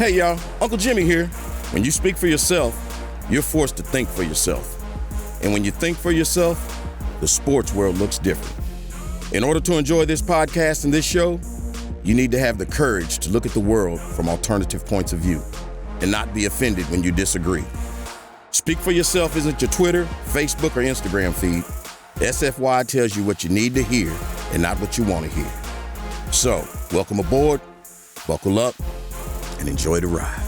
Hey y'all, Uncle Jimmy here. When you speak for yourself, you're forced to think for yourself. And when you think for yourself, the sports world looks different. In order to enjoy this podcast and this show, you need to have the courage to look at the world from alternative points of view and not be offended when you disagree. Speak for yourself isn't your Twitter, Facebook, or Instagram feed. SFY tells you what you need to hear and not what you want to hear. So, welcome aboard, buckle up, and enjoy the ride.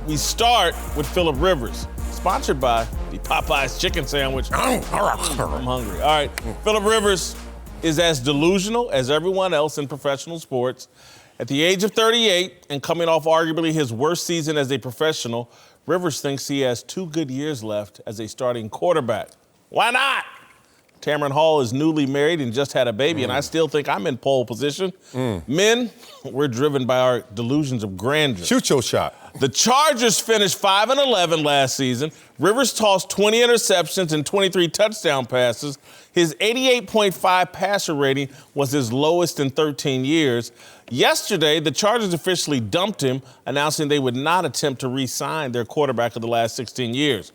We start with Phillip Rivers, sponsored by the Popeyes chicken sandwich. I'm hungry. All right, Phillip Rivers is as delusional as everyone else in professional sports. At the age of 38 and coming off arguably his worst season as a professional, Rivers thinks he has 2 good years left as a starting quarterback. Why not? Tamron Hall is newly married and just had a baby, and I still think I'm in pole position. Men, we're driven by our delusions of grandeur. Shoot your shot. The Chargers finished 5-11 last season. Rivers tossed 20 interceptions and 23 touchdown passes. His 88.5 passer rating was his lowest in 13 years. Yesterday, the Chargers officially dumped him, announcing they would not attempt to re-sign their quarterback of the last 16 years.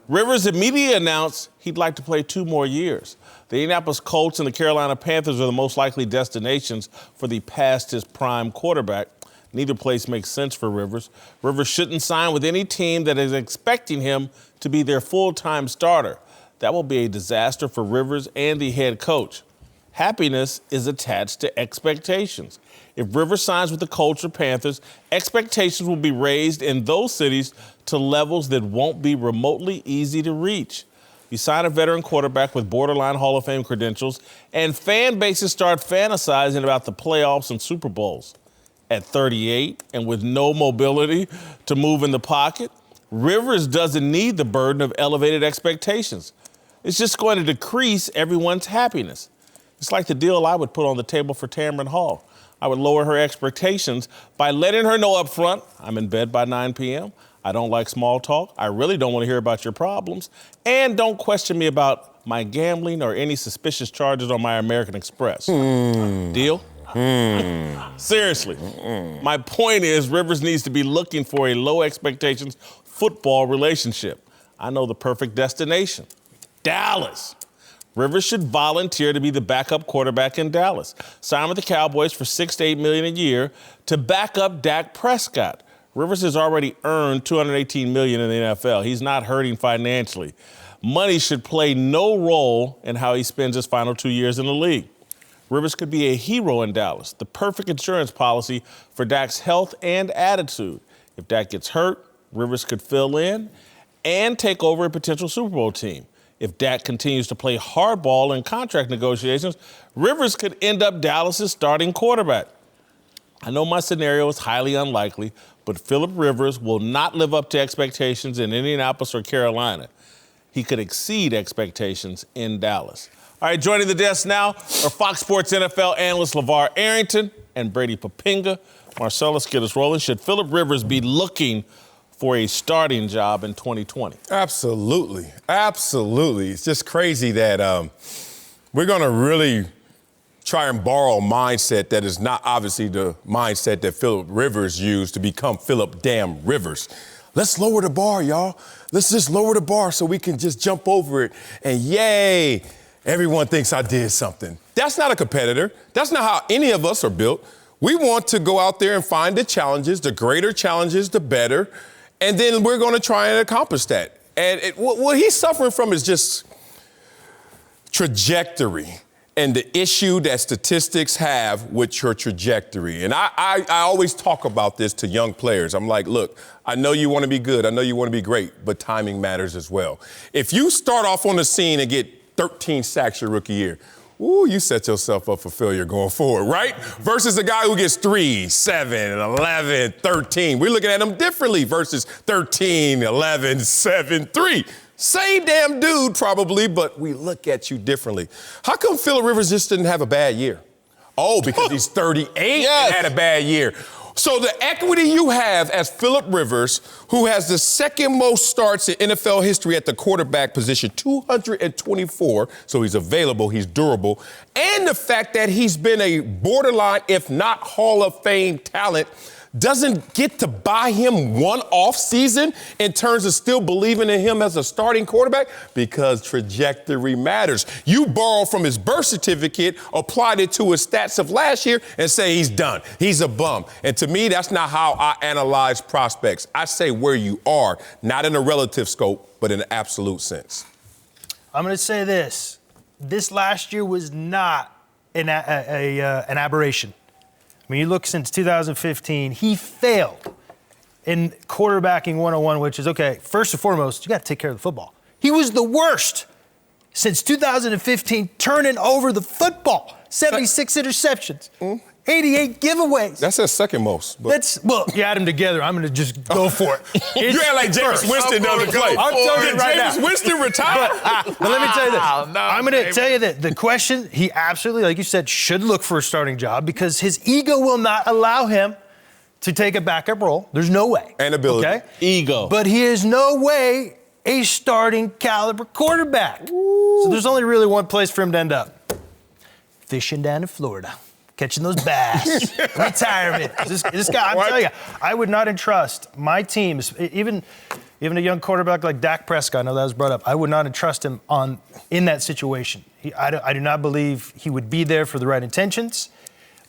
Rivers immediately announced he'd like to play 2 more years. The Indianapolis Colts and the Carolina Panthers are the most likely destinations for the past his prime quarterback. Neither place makes sense for Rivers. Rivers shouldn't sign with any team that is expecting him to be their full-time starter. That will be a disaster for Rivers and the head coach. Happiness is attached to expectations. If Rivers signs with the Colts or Panthers, expectations will be raised in those cities to levels that won't be remotely easy to reach. You sign a veteran quarterback with borderline Hall of Fame credentials, and fan bases start fantasizing about the playoffs and Super Bowls. At 38 and with no mobility to move in the pocket, Rivers doesn't need the burden of elevated expectations. It's just going to decrease everyone's happiness. It's like the deal I would put on the table for Tamron Hall. I would lower her expectations by letting her know up front, I'm in bed by 9 p.m., I don't like small talk, I really don't want to hear about your problems, and don't question me about my gambling or any suspicious charges on my American Express. Deal? Seriously. My point is Rivers needs to be looking for a low expectations football relationship. I know the perfect destination. Dallas. Rivers should volunteer to be the backup quarterback in Dallas. Sign with the Cowboys for $6 to $8 million a year to back up Dak Prescott. Rivers has already earned $218 million in the NFL. He's not hurting financially. Money should play no role in how he spends his final 2 years in the league. Rivers could be a hero in Dallas, the perfect insurance policy for Dak's health and attitude. If Dak gets hurt, Rivers could fill in and take over a potential Super Bowl team. If Dak continues to play hardball in contract negotiations, Rivers could end up Dallas's starting quarterback. I know my scenario is highly unlikely, but Phillip Rivers will not live up to expectations in Indianapolis or Carolina. He could exceed expectations in Dallas. All right, joining the desk now are Fox Sports NFL analysts LaVar Arrington and Brady Papinga. Marcellus, get us rolling. Should Phillip Rivers be looking for a starting job in 2020? Absolutely. It's just crazy that we're going to really try and borrow a mindset that is not obviously the mindset that Phillip Rivers used to become Phillip damn Rivers. Let's lower the bar, y'all. Let's just lower the bar so we can just jump over it. And yay, everyone thinks I did something. That's not a competitor. That's not how any of us are built. We want to go out there and find the challenges, the greater challenges, the better. And then we're going to try and accomplish that. And what he's suffering from is just trajectory and the issue that statistics have with your trajectory. And I always talk about this to young players. I'm like, look, I know you want to be good. I know you want to be great, but timing matters as well. If you start off on the scene and get 13 sacks your rookie year, ooh, you set yourself up for failure going forward, right? Versus a guy who gets 3, 7, 11, 13. We're looking at him differently versus 13, 11, 7, 3. Same damn dude probably, but we look at you differently. How come Phillip Rivers just didn't have a bad year? Oh, because he's 38 and had a bad year. So the equity you have as Phillip Rivers, who has the second most starts in NFL history at the quarterback position, 224, so he's available, he's durable, and the fact that he's been a borderline, if not Hall of Fame talent, doesn't get to buy him one off season in terms of still believing in him as a starting quarterback? Because trajectory matters. You borrow from his birth certificate, applied it to his stats of last year, and say he's done. He's a bum. And to me, that's not how I analyze prospects. I say where you are, not in a relative scope, but in an absolute sense. I'm going to say this. This last year was not an aberration. I mean, you look since 2015, he failed in quarterbacking 101, which is, okay, first and foremost, you got to take care of the football. He was the worst since 2015 turning over the football. 76 interceptions, 88 giveaways. That's his second most. But Well, you add them together, I'm going to just go for it. You act like James Winston doesn't play. I'm telling you right now. James Winston retired? But let me tell you this. I'm going to tell you that the question, he absolutely, like you said, should look for a starting job because his ego will not allow him to take a backup role. There's no way. And ability. Okay? Ego. But he is no way a starting caliber quarterback. So there's only really one place for him to end up. Fishing down in Florida. Catching those bass. Retirement. This guy, I'm telling you, I would not entrust my teams, even a young quarterback like Dak Prescott, I know that was brought up, I would not entrust him in that situation. I do not believe he would be there for the right intentions.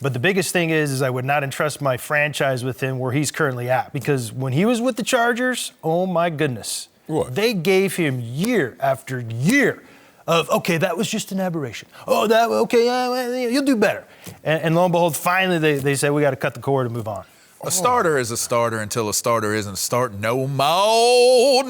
But the biggest thing is I would not entrust my franchise with him where he's currently at. Because when he was with the Chargers, oh my goodness. What? They gave him year after year of, okay, that was just an aberration. Oh, you'll do better. And lo and behold, finally they say we got to cut the cord and move on. A starter is a starter until a starter isn't a starter. No more.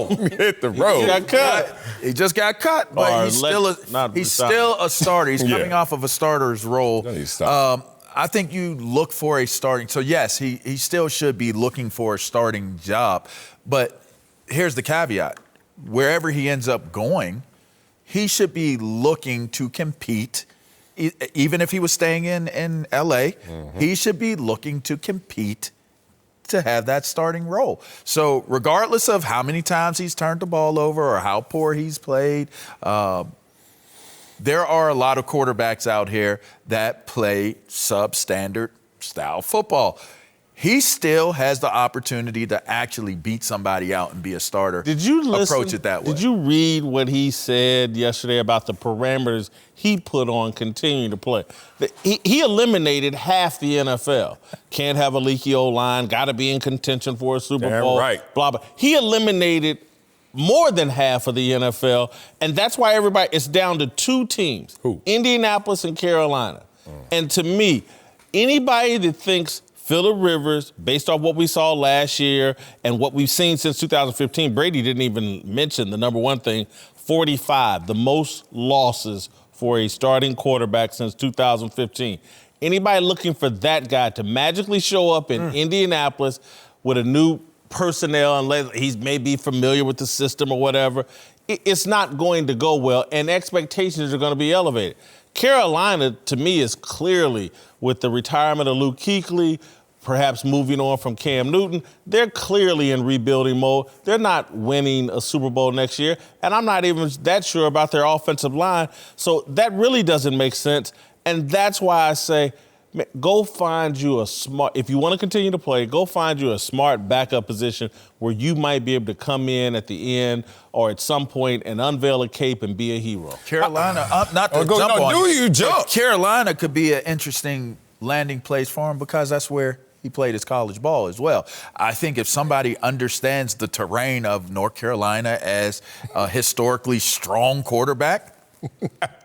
Hit the road. He got cut. He just got cut, but he's still a starter. He's coming off of a starter's role. No, stop. I think you look for a starting. So, yes, he still should be looking for a starting job. But here's the caveat. Wherever he ends up going, he should be looking to compete. Even if he was staying in L.A., he should be looking to compete to have that starting role. So regardless of how many times he's turned the ball over or how poor he's played, there are a lot of quarterbacks out here that play substandard style football. He still has the opportunity to actually beat somebody out and be a starter. Did you listen? Approach it that way. Did you read what he said yesterday about the parameters he put on continuing to play? He eliminated half the NFL. Can't have a leaky O-line, got to be in contention for a Super Bowl. Right. Blah, blah. He eliminated more than half of the NFL, and that's why it's down to two teams. Who? Indianapolis and Carolina. And to me, anybody that thinks Phillip Rivers, based off what we saw last year and what we've seen since 2015, Brady didn't even mention the number one thing, 45, the most losses for a starting quarterback since 2015. Anybody looking for that guy to magically show up in Indianapolis with a new personnel, unless he's maybe familiar with the system or whatever, it's not going to go well, and expectations are going to be elevated. Carolina, to me, is clearly, with the retirement of Luke Kuechly, perhaps moving on from Cam Newton, they're clearly in rebuilding mode. They're not winning a Super Bowl next year, and I'm not even that sure about their offensive line. So that really doesn't make sense, and that's why I say, go find you a smart, if you want to continue to play, go find you a smart backup position where you might be able to come in at the end or at some point and unveil a cape and be a hero. Carolina, not to jump on you jump. Carolina could be an interesting landing place for him because that's where he played his college ball as well. I think if somebody understands the terrain of North Carolina as a historically strong quarterback,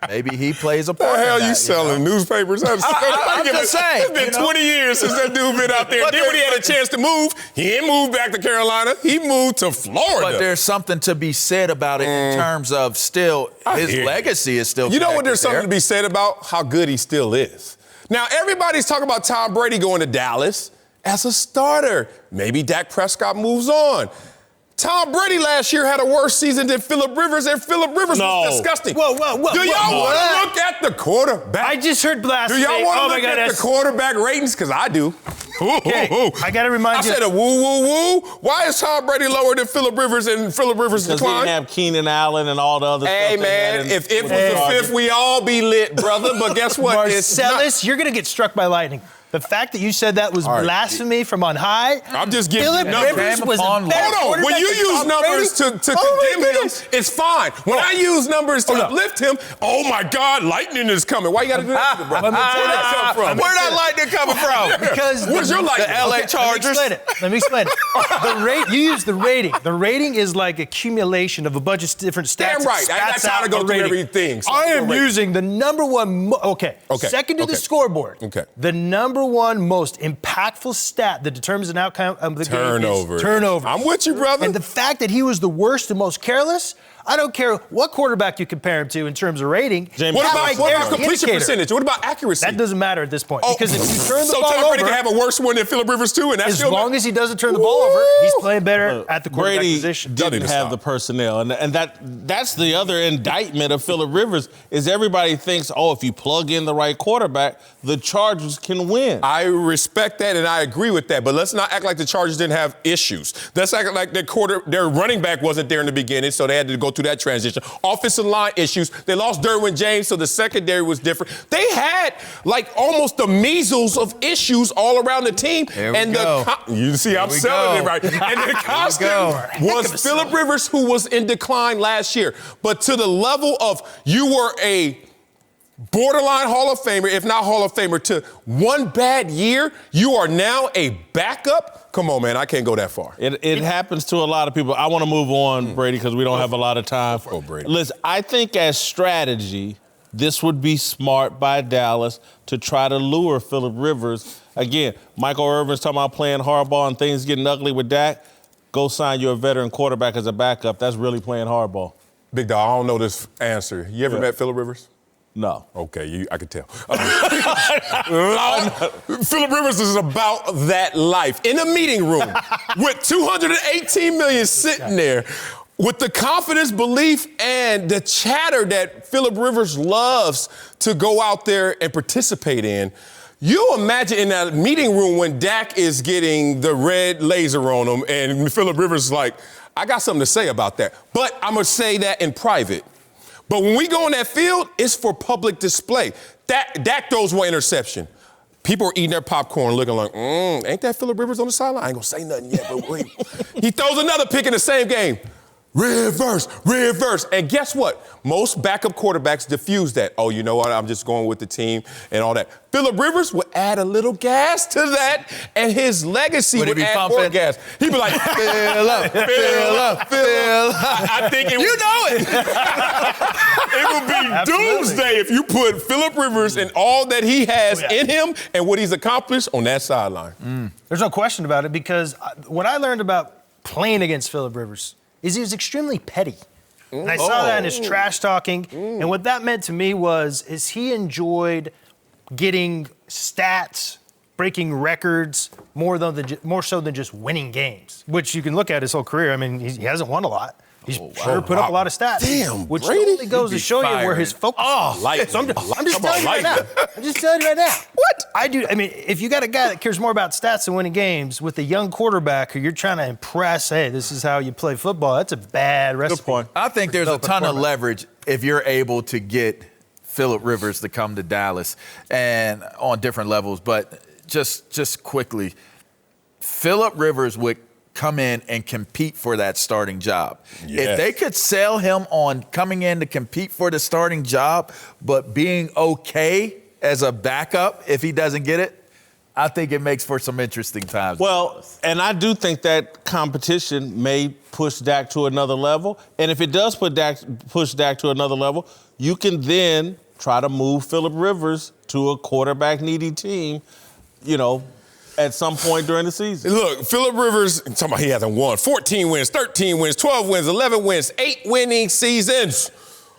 maybe he plays a part. What the hell in that, you selling? Newspapers? I'm just saying. It's been 20 years since that dude been out there. Then when he had a chance to move, he didn't move back to Carolina. He moved to Florida. But there's something to be said about it in terms of still, his legacy is still. You know what? There's something there. to be said about how good he still is. Now, everybody's talking about Tom Brady going to Dallas as a starter. Maybe Dak Prescott moves on. Tom Brady last year had a worse season than Phillip Rivers, and Phillip Rivers was disgusting. Whoa. Do y'all want to look at the quarterback? I just heard blasphemy. Do y'all want to look at the quarterback ratings? Because I do. Okay, I got to remind you. I said a woo. Why is Tom Brady lower than Phillip Rivers and Phillip Rivers Because decline? they didn't have Keenan Allen and all the other stuff. Hey, man, if it was the fifth, we all be lit, brother. But guess what? Marcellus, you're going to get struck by lightning. The fact that you said that was blasphemy from on high. I'm just giving Philip you numbers. Rivers was a better Hold on. When you use numbers to condemn him, it's fine. When I use numbers to uplift him, oh my God, lightning is coming. Why you got to do that, bro? Where that come from? Where that lightning coming from? Because where's your lightning? The LA Chargers. Let me explain it. You use the rating. The rating is like accumulation of a bunch of different stats. Damn right. I got time to go through everything. I am using the number one. Second to the scoreboard. Okay. The number one most impactful stat that determines an outcome of the game is turnover. I'm with you, brother. And the fact that he was the worst and most careless, I don't care what quarterback you compare him to in terms of rating. What about completion percentage? What about accuracy? That doesn't matter at this point. Because if you turn the ball over. So Tom Brady can have a worse one than Philip Rivers too, and that's as long as he doesn't turn the ball over, he's playing better at the quarterback position. Brady didn't have the personnel, and that's the other indictment of Philip Rivers is everybody thinks, if you plug in the right quarterback, the Chargers can win. I respect that and I agree with that, but let's not act like the Chargers didn't have issues. Let's act like their running back wasn't there in the beginning, so they had to go through that transition. Offensive line issues. They lost Derwin James, so the secondary was different. They had like almost the measles of issues all around the team. You see, I'm selling it right. And the constant was Philip Rivers, who was in decline last year. But to the level of you were a borderline Hall of Famer, if not Hall of Famer, to one bad year, you are now a backup? Come on, man, I can't go that far. It happens to a lot of people. I want to move on, Brady, because we don't have a lot of time. Brady. Listen, I think as strategy, this would be smart by Dallas to try to lure Philip Rivers. Again, Michael Irvin's talking about playing hardball and things getting ugly with Dak. Go sign you a veteran quarterback as a backup. That's really playing hardball. Big dog, I don't know this answer. You ever met Philip Rivers? No. Okay, I could tell. Philip Rivers is about that life. In a meeting room with $218 million sitting there, with the confidence, belief, and the chatter that Philip Rivers loves to go out there and participate in. You imagine in that meeting room when Dak is getting the red laser on him and Philip Rivers is like, I got something to say about that. But I'm going to say that in private. But when we go on that field, it's for public display. Dak throws one interception. People are eating their popcorn looking like, ain't that Philip Rivers on the sideline? I ain't going to say nothing yet, but wait. He throws another pick in the same game. Reverse. And guess what? Most backup quarterbacks diffuse that. Oh, you know what? I'm just going with the team and all that. Philip Rivers would add a little gas to that, and his legacy would add more gas. He'd be like, fill up. I think it would be doomsday if you put Philip Rivers and all that he has in him and what he's accomplished on that sideline. There's no question about it, because what I learned about playing against Philip Rivers is he was extremely petty. And I saw that in his trash talking. And what that meant to me is he enjoyed getting stats, breaking records, more so than just winning games, which you can look at his whole career. I mean, he hasn't won a lot. He's put up a lot of stats. Damn, which Brady, only goes to show you where his focus is. So I'm just telling you right now. What? I mean, if you got a guy that cares more about stats than winning games with a young quarterback who you're trying to impress, hey, this is how you play football, that's a bad recipe. Good point. I think there's a ton of leverage if you're able to get Philip Rivers to come to Dallas and on different levels. But just quickly, Philip Rivers would come in and compete for that starting job. Yes. If they could sell him on coming in to compete for the starting job, but being okay as a backup if he doesn't get it, I think it makes for some interesting times. Well, and I do think that competition may push Dak to another level. And if it does push Dak to another level, you can then try to move Philip Rivers to a quarterback-needy team, at some point during the season. Look, Philip Rivers, I'm talking about he hasn't won. 14 wins, 13 wins, 12 wins, 11 wins, 8 winning seasons.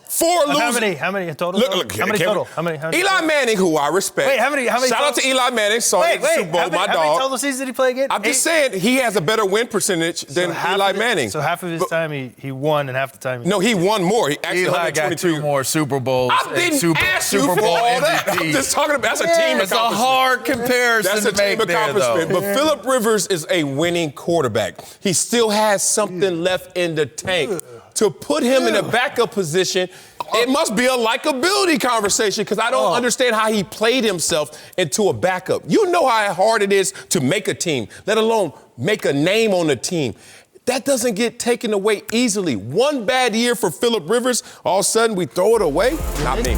4 losing. How many total? Look, how many total? How many? Eli Manning, who I respect. Wait, how many Shout out to Eli Manning. Saw him at the Super Bowl, my dog. How many total seasons did he play again? I'm just saying he has a better win percentage than Eli Manning. So half of his time he won, and half the time he won more. He actually Eli got 2 more Super Bowls. I didn't ask you for all that. I'm just talking about that's a team accomplishment. It's a hard comparison to make there, though. But Philip Rivers is a winning quarterback. He still has something left in the tank. To put him in a backup position It must be a likability conversation because I don't understand how he played himself into a backup. You know how hard it is to make a team, let alone make a name on a team. That doesn't get taken away easily. One bad year for Phillip Rivers, all of a sudden we throw it away? Not me.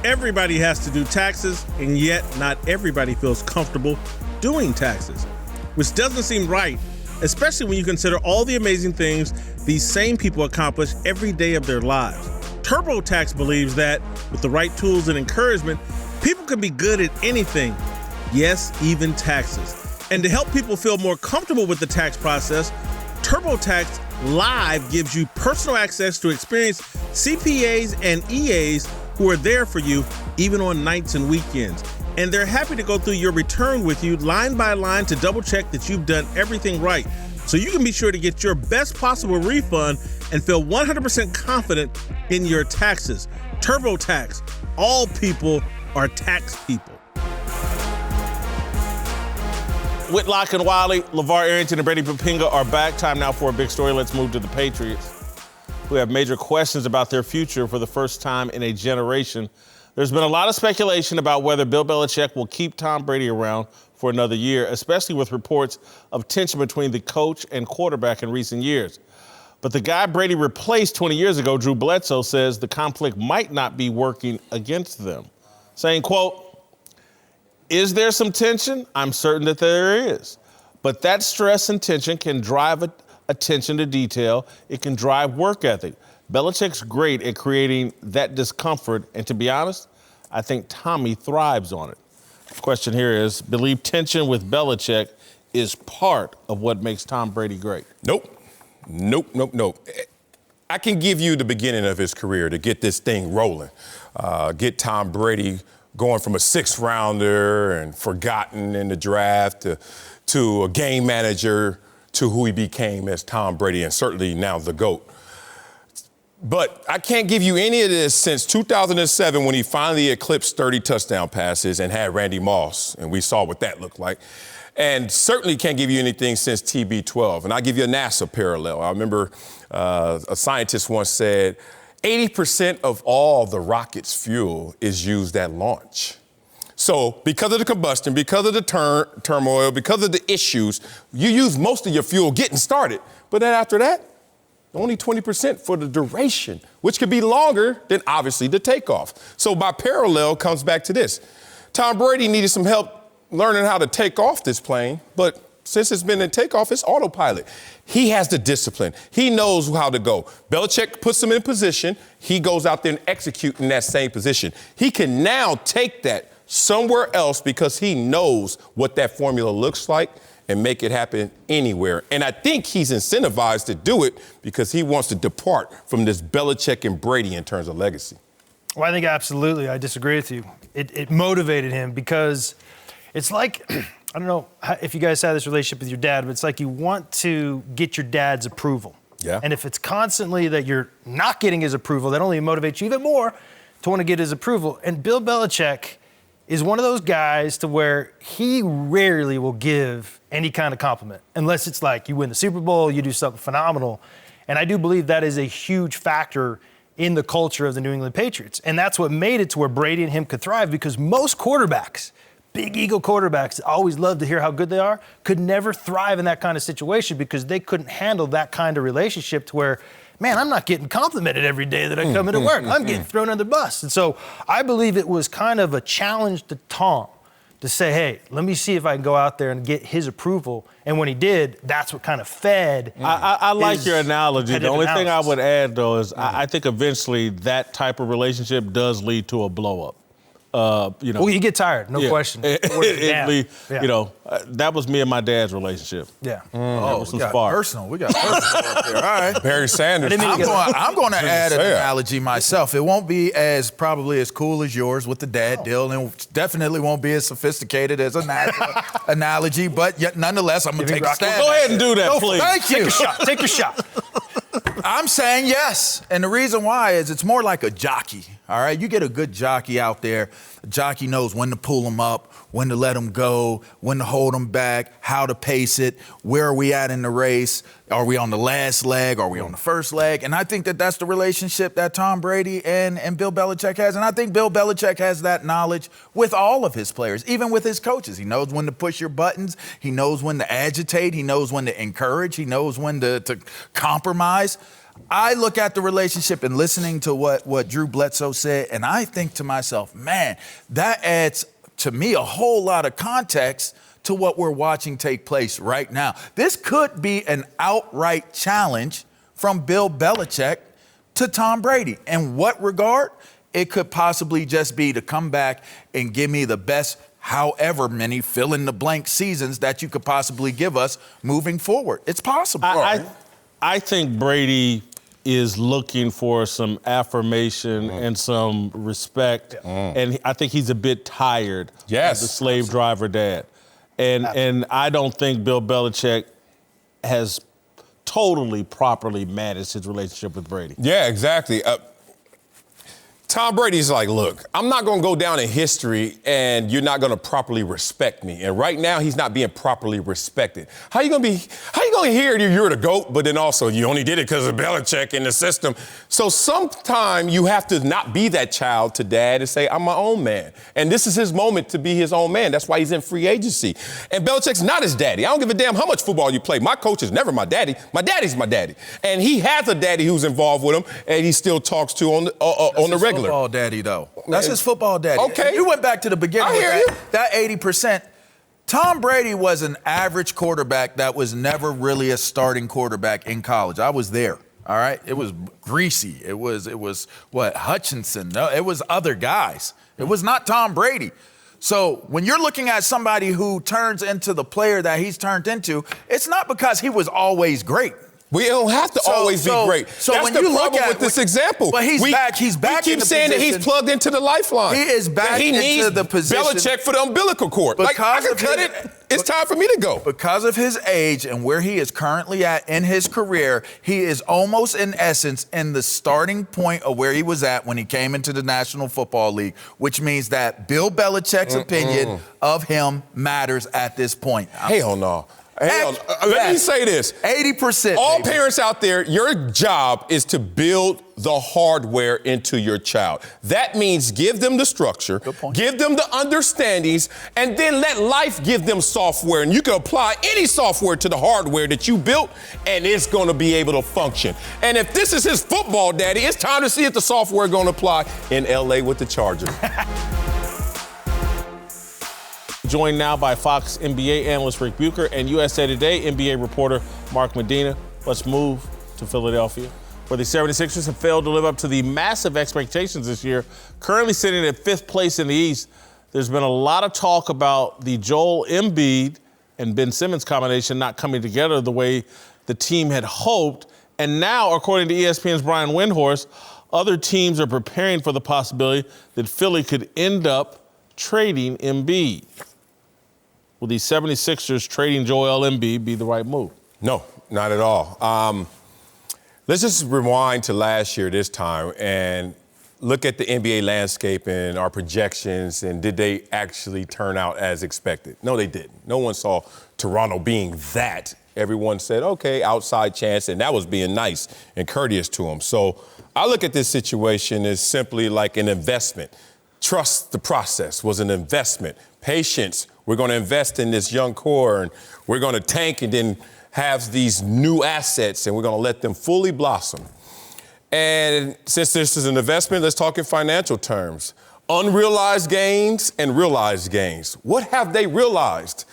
Everybody has to do taxes, and yet not everybody feels comfortable doing taxes, which doesn't seem right, especially when you consider all the amazing things these same people accomplish every day of their lives. TurboTax believes that with the right tools and encouragement, people can be good at anything, yes, even taxes. And to help people feel more comfortable with the tax process, TurboTax Live gives you personal access to experienced CPAs and EAs who are there for you even on nights and weekends. And they're happy to go through your return with you line by line to double check that you've done everything right. So you can be sure to get your best possible refund and feel 100% confident in your taxes. TurboTax. All people are tax people. Whitlock and Wiley, LaVar Arrington, and Brady Papinga are back. Time now for a big story. Let's move to the Patriots, who have major questions about their future for the first time in a generation. There's been a lot of speculation about whether Bill Belichick will keep Tom Brady around for another year, especially with reports of tension between the coach and quarterback in recent years. But the guy Brady replaced 20 years ago, Drew Bledsoe, says the conflict might not be working against them, saying, quote, "Is there some tension? I'm certain that there is. But that stress and tension can drive attention to detail. It can drive work ethic. Belichick's great at creating that discomfort. And to be honest, I think Tommy thrives on it." The question here is, believe tension with Belichick is part of what makes Tom Brady great? Nope. I can give you the beginning of his career to get this thing rolling. Get Tom Brady going from a 6th rounder and forgotten in the draft to a game manager to who he became as Tom Brady, and certainly now the GOAT. But I can't give you any of this since 2007 when he finally eclipsed 30 touchdown passes and had Randy Moss, and we saw what that looked like. And certainly can't give you anything since TB12. And I'll give you a NASA parallel. I remember a scientist once said, 80% of all the rocket's fuel is used at launch. So because of the combustion, because of the turmoil, because of the issues, you use most of your fuel getting started. But then after that, only 20% for the duration, which could be longer than obviously the takeoff. So by parallel comes back to this. Tom Brady needed some help learning how to take off this plane, but since it's been in takeoff, it's autopilot. He has the discipline. He knows how to go. Belichick puts him in position. He goes out there and executes in that same position. He can now take that somewhere else because he knows what that formula looks like and make it happen anywhere. And I think he's incentivized to do it because he wants to depart from this Belichick and Brady in terms of legacy. Well, I think absolutely. I disagree with you. It motivated him because it's like, I don't know if you guys had this relationship with your dad, but it's like you want to get your dad's approval. Yeah. And if it's constantly that you're not getting his approval, that only motivates you even more to want to get his approval. And Bill Belichick is one of those guys to where he rarely will give any kind of compliment unless it's like you win the Super Bowl, you do something phenomenal. And I do believe that is a huge factor in the culture of the New England Patriots. And that's what made it to where Brady and him could thrive, because most quarterbacks, big ego quarterbacks that always love to hear how good they are, could never thrive in that kind of situation because they couldn't handle that kind of relationship to where, man, I'm not getting complimented every day that I come into work. I'm getting thrown under the bus. And so I believe it was kind of a challenge to Tom to say, hey, let me see if I can go out there and get his approval. And when he did, that's what kind of fed. I like your analogy. The only thing I would add, though, is I think eventually that type of relationship does lead to a blow-up. Well, you get tired, no question. You know, that was me and my dad's relationship. Yeah. We got personal up there. All right. Barry Sanders. I'm going to add an analogy myself. It won't be as probably as cool as yours with the dad deal, and definitely won't be as sophisticated as a analogy, but yet nonetheless, I'm going to take a stab. Go ahead and do that, please. Thank you. Take your shot. I'm saying yes. And the reason why is it's more like a jockey, all right? You get a good jockey out there. The jockey knows when to pull him up, when to let him go, when to hold him back, how to pace it, where are we at in the race? Are we on the last leg? Are we on the first leg? And I think that that's the relationship that Tom Brady and Bill Belichick has. And I think Bill Belichick has that knowledge with all of his players, even with his coaches. He knows when to push your buttons. He knows when to agitate. He knows when to encourage. He knows when to compromise. I look at the relationship and listening to what Drew Bledsoe said, and I think to myself, man, that adds to me a whole lot of context to what we're watching take place right now. This could be an outright challenge from Bill Belichick to Tom Brady. In what regard? It could possibly just be to come back and give me the best however many fill-in-the-blank seasons that you could possibly give us moving forward. It's possible. I think Brady is looking for some affirmation and some respect, and I think he's a bit tired of the slave driver dad. And I don't think Bill Belichick has totally properly managed his relationship with Brady. Yeah, exactly. Tom Brady's like, look, I'm not going to go down in history and you're not going to properly respect me. And right now, he's not being properly respected. How you going to hear you're the GOAT, but then also you only did it because of Belichick in the system? So sometime you have to not be that child to dad and say, I'm my own man. And this is his moment to be his own man. That's why he's in free agency. And Belichick's not his daddy. I don't give a damn how much football you play. My coach is never my daddy. My daddy's my daddy. And he has a daddy who's involved with him and he still talks to on the regular. Football daddy, though. That's his football daddy. Okay. You went back to the beginning with that 80%. Tom Brady was an average quarterback that was never really a starting quarterback in college. I was there. All right. It was Greasy. It was what, Hutchinson. No, it was other guys. It was not Tom Brady. So when you're looking at somebody who turns into the player that he's turned into, it's not because he was always great. We don't have to always be great. So that's when the you problem look at with this example. But he's back. He's back. We keep saying that he's plugged into the lifeline. He is back into the position. Belichick for the umbilical cord. Like, I can cut it. It's time for me to go. Because of his age and where he is currently at in his career, he is almost in essence in the starting point of where he was at when he came into the National Football League, which means that Bill Belichick's opinion of him matters at this point. Hell no. Let me say this. 80%. All parents out there, your job is to build the hardware into your child. That means give them the structure, give them the understandings, and then let life give them software. And you can apply any software to the hardware that you built, and it's going to be able to function. And if this is his football daddy, it's time to see if the software is going to apply in L.A. with the Chargers. Joined now by Fox NBA analyst Rick Bucher and USA Today NBA reporter Mark Medina. Let's move to Philadelphia, where the 76ers have failed to live up to the massive expectations this year. Currently sitting at 5th place in the East, there's been a lot of talk about the Joel Embiid and Ben Simmons combination not coming together the way the team had hoped. And now, according to ESPN's Brian Windhorst, other teams are preparing for the possibility that Philly could end up trading Embiid. Will the 76ers trading Joel Embiid be the right move? No, not at all. Let's just rewind to last year this time and look at the NBA landscape and our projections, and did they actually turn out as expected? No, they didn't. No one saw Toronto being that. Everyone said, okay, outside chance, and that was being nice and courteous to them. So I look at this situation as simply like an investment. Trust the process was an investment. Patience. We're going to invest in this young core, and we're going to tank and then have these new assets, and we're going to let them fully blossom. And since this is an investment, let's talk in financial terms. Unrealized gains and realized gains. What have they realized?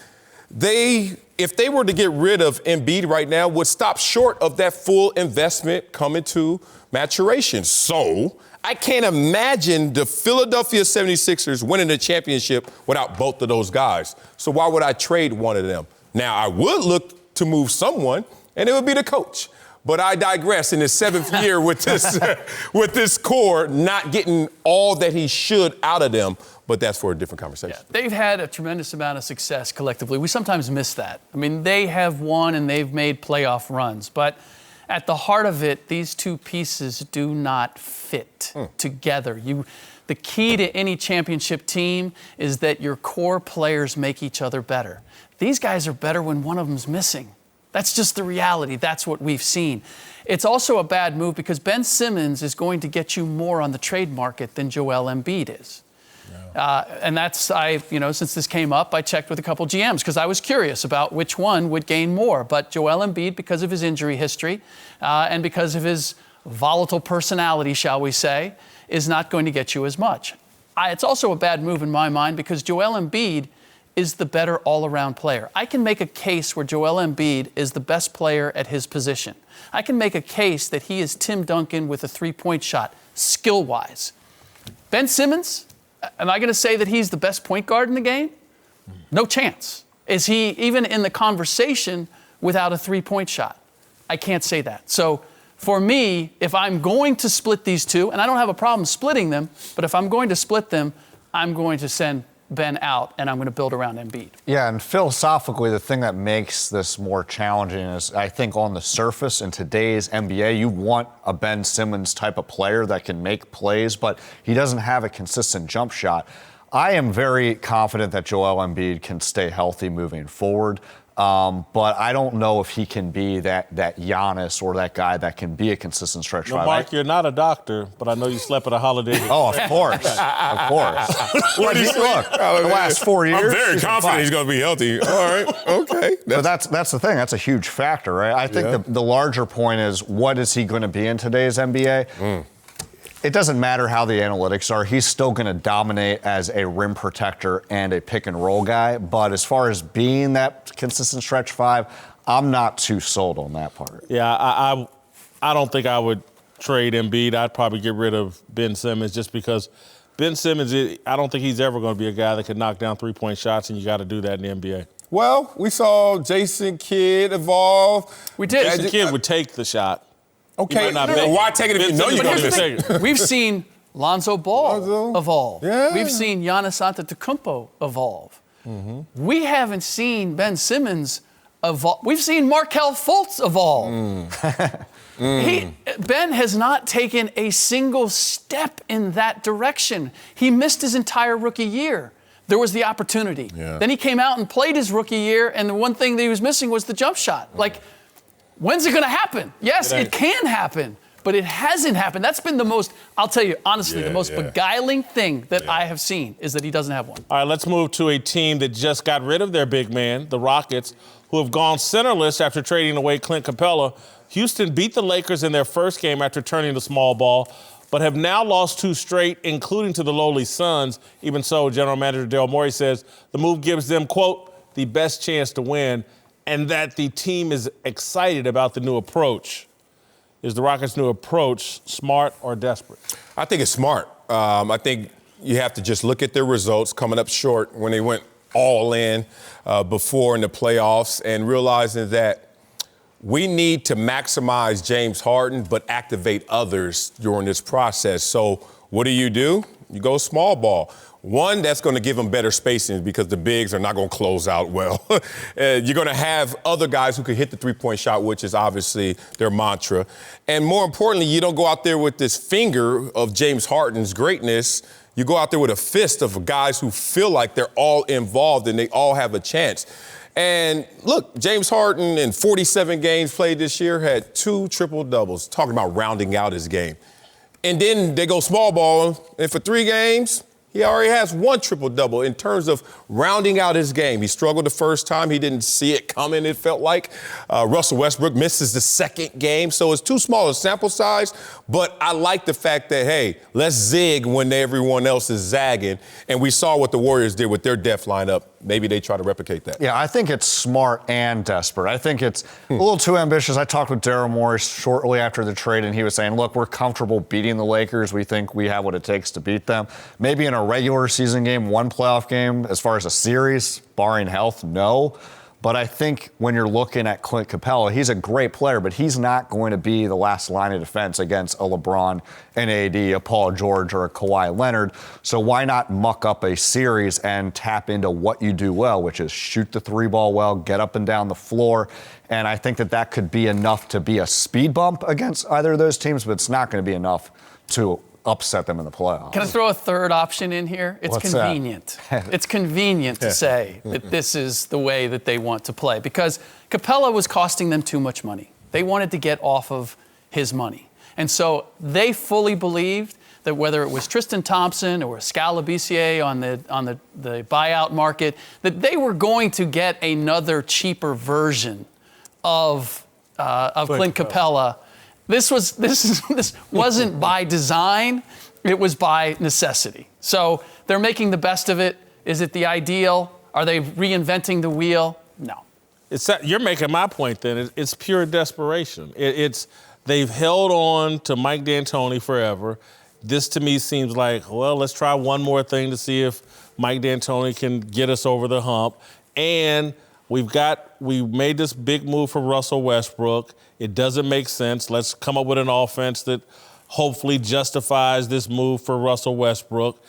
If they were to get rid of Embiid right now, would stop short of that full investment coming to maturation. So I can't imagine the Philadelphia 76ers winning the championship without both of those guys. So why would I trade one of them? Now, I would look to move someone, and it would be the coach. But I digress. In his 7th year with this core, not getting all that he should out of them. But that's for a different conversation. Yeah, they've had a tremendous amount of success collectively. We sometimes miss that. I mean, they have won and they've made playoff runs. But At the heart of it, these two pieces do not fit together. The key to any championship team is that your core players make each other better. These guys are better when one of them's missing. That's just the reality. That's what we've seen. It's also a bad move because Ben Simmons is going to get you more on the trade market than Joel Embiid is. And that's, since this came up, I checked with a couple GMs because I was curious about which one would gain more. But Joel Embiid, because of his injury history and because of his volatile personality, shall we say, is not going to get you as much. It's also a bad move in my mind because Joel Embiid is the better all-around player. I can make a case where Joel Embiid is the best player at his position. I can make a case that he is Tim Duncan with a three-point shot, skill-wise. Ben Simmons, am I going to say that he's the best point guard in the game? No chance. Is he even in the conversation without a three-point shot? I can't say that. So for me, if I'm going to split these two, and I don't have a problem splitting them, but if I'm going to split them, I'm going to send Ben out, and I'm going to build around Embiid. Yeah, and philosophically, the thing that makes this more challenging is, I think, on the surface in today's NBA, you want a Ben Simmons type of player that can make plays, but he doesn't have a consistent jump shot. I am very confident that Joel Embiid can stay healthy moving forward. But I don't know if he can be that Giannis or that guy that can be a consistent stretch five. Mark, you're not a doctor, but I know you slept at a Holiday Inn. Oh, of course. Of course. Look, the last 4 years. I'm very confident he's going to be healthy. All right. Okay. But that's the thing. That's a huge factor, right? I think the larger point is, what is he going to be in today's NBA? It doesn't matter how the analytics are. He's still going to dominate as a rim protector and a pick and roll guy. But as far as being that consistent stretch five, I'm not too sold on that part. Yeah, I don't think I would trade Embiid. I'd probably get rid of Ben Simmons just because Ben Simmons, I don't think he's ever going to be a guy that can knock down three-point shots, and you got to do that in the NBA. Well, we saw Jason Kidd evolve. We did. Jason Kidd would take the shot. Okay, why take it if you know you're going to miss it? We've seen Lonzo Ball evolve. Yeah. We've seen Giannis Antetokounmpo evolve. We haven't seen Ben Simmons evolve. We've seen Markelle Fultz evolve. Ben has not taken a single step in that direction. He missed his entire rookie year. There was the opportunity. Yeah. Then he came out and played his rookie year, and the one thing that he was missing was the jump shot. When's it going to happen? Yes, it can happen, but it hasn't happened. That's been the most, I'll tell you, honestly, the most beguiling thing that I have seen is that he doesn't have one. All right, let's move to a team that just got rid of their big man, the Rockets, who have gone centerless after trading away Clint Capella. Houston beat the Lakers in their first game after turning the small ball, but have now lost 2 straight, including to the lowly Suns. Even so, General Manager Daryl Morey says the move gives them, quote, the best chance to win, and that the team is excited about the new approach. Is the Rockets' new approach smart or desperate? I think it's smart. I think you have to just look at their results coming up short when they went all in before in the playoffs and realizing that we need to maximize James Harden but activate others during this process. So what do? You go small ball. One, that's going to give them better spacing because the bigs are not going to close out well. You're going to have other guys who can hit the three-point shot, which is obviously their mantra. And more importantly, you don't go out there with this finger of James Harden's greatness. You go out there with a fist of guys who feel like they're all involved and they all have a chance. And look, James Harden in 47 games played this year had 2 triple-doubles, talking about rounding out his game. And then they go small ball, and for 3 games, he already has 1 triple-double in terms of rounding out his game. He struggled the first time. He didn't see it coming, it felt like. Russell Westbrook misses the second game, so it's too small a sample size. But I like the fact that, hey, let's zig when everyone else is zagging. And we saw what the Warriors did with their depth lineup. Maybe they try to replicate that. Yeah, I think it's smart and desperate. I think it's a little too ambitious. I talked with Daryl Morey shortly after the trade, and he was saying, look, we're comfortable beating the Lakers. We think we have what it takes to beat them. Maybe in a regular season game, 1 playoff game, as far as a series, barring health, no. But I think when you're looking at Clint Capella, he's a great player, but he's not going to be the last line of defense against a LeBron, an AD, a Paul George, or a Kawhi Leonard. So why not muck up a series and tap into what you do well, which is shoot the three ball well, get up and down the floor. And I think that could be enough to be a speed bump against either of those teams, but it's not going to be enough to upset them in the playoffs. Can I throw a third option in here? It's What's convenient. It's convenient to say that this is the way that they want to play because Capella was costing them too much money. They wanted to get off of his money. And so they fully believed that whether it was Tristan Thompson or Scalabrine on the buyout market, that they were going to get another cheaper version of Clint Capella. This wasn't by design, it was by necessity. So they're making the best of it. Is it the ideal? Are they reinventing the wheel? No. You're making my point then. It's pure desperation. They've held on to Mike D'Antoni forever. This to me seems like, well, let's try one more thing to see if Mike D'Antoni can get us over the hump. And we made this big move for Russell Westbrook. It doesn't make sense. Let's come up with an offense that hopefully justifies this move for Russell Westbrook.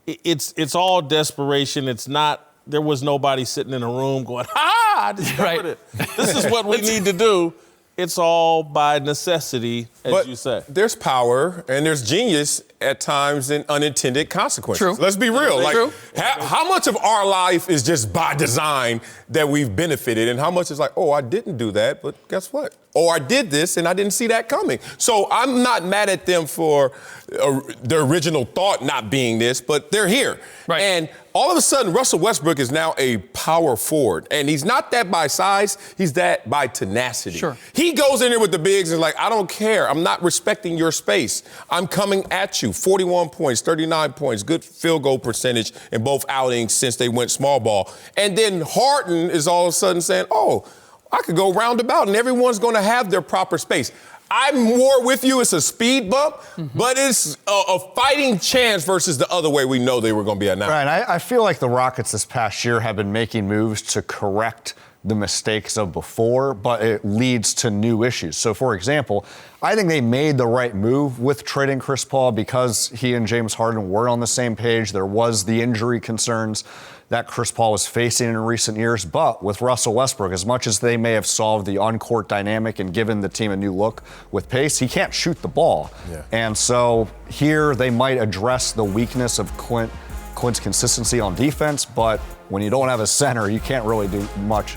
It's all desperation. It's not, there was nobody sitting in a room going, I discovered it. This is what we need to do. It's all by necessity, as you say. There's power and there's genius at times in unintended consequences. True. Let's be real. True. How much of our life is just by design that we've benefited, and how much is like, oh, I didn't do that, but guess what? Or I did this and I didn't see that coming. So I'm not mad at them for the original thought not being this, but they're here. Right. And all of a sudden, Russell Westbrook is now a power forward. And he's not that by size, he's that by tenacity. Sure. He goes in there with the bigs and is like, I don't care. I'm not respecting your space. I'm coming at you. 41 points, 39 points, good field goal percentage in both outings since they went small ball. And then Harden is all of a sudden saying, oh, I could go roundabout and everyone's going to have their proper space. I'm more with you. It's a speed bump, but it's a fighting chance versus the other way we know they were going to be at now. Right, I feel like the Rockets this past year have been making moves to correct the mistakes of before, but it leads to new issues. So, for example, I think they made the right move with trading Chris Paul because he and James Harden were on the same page. There was the injury concerns that Chris Paul was facing in recent years. But with Russell Westbrook, as much as they may have solved the on-court dynamic and given the team a new look with pace, he can't shoot the ball. Yeah. And so here they might address the weakness of Clint's consistency on defense, but when you don't have a center, you can't really do much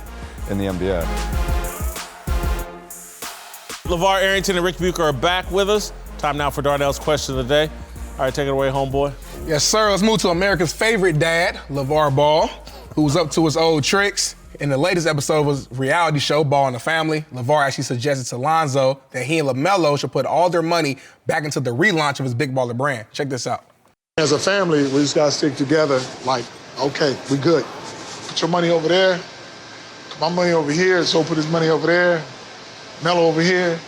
in the NBA. LaVar Arrington and Rick Bucher are back with us. Time now for Darnell's question of the day. All right, take it away, homeboy. Yes, sir. Let's move to America's favorite dad, LaVar Ball, who's up to his old tricks. In the latest episode of his reality show, Ball and the Family, LaVar actually suggested to Lonzo that he and LaMelo should put all their money back into the relaunch of his Big Baller brand. Check this out. As a family, we just gotta stick together. Like, okay, we good. Put your money over there. Put my money over here. So put his money over there. Melo over here.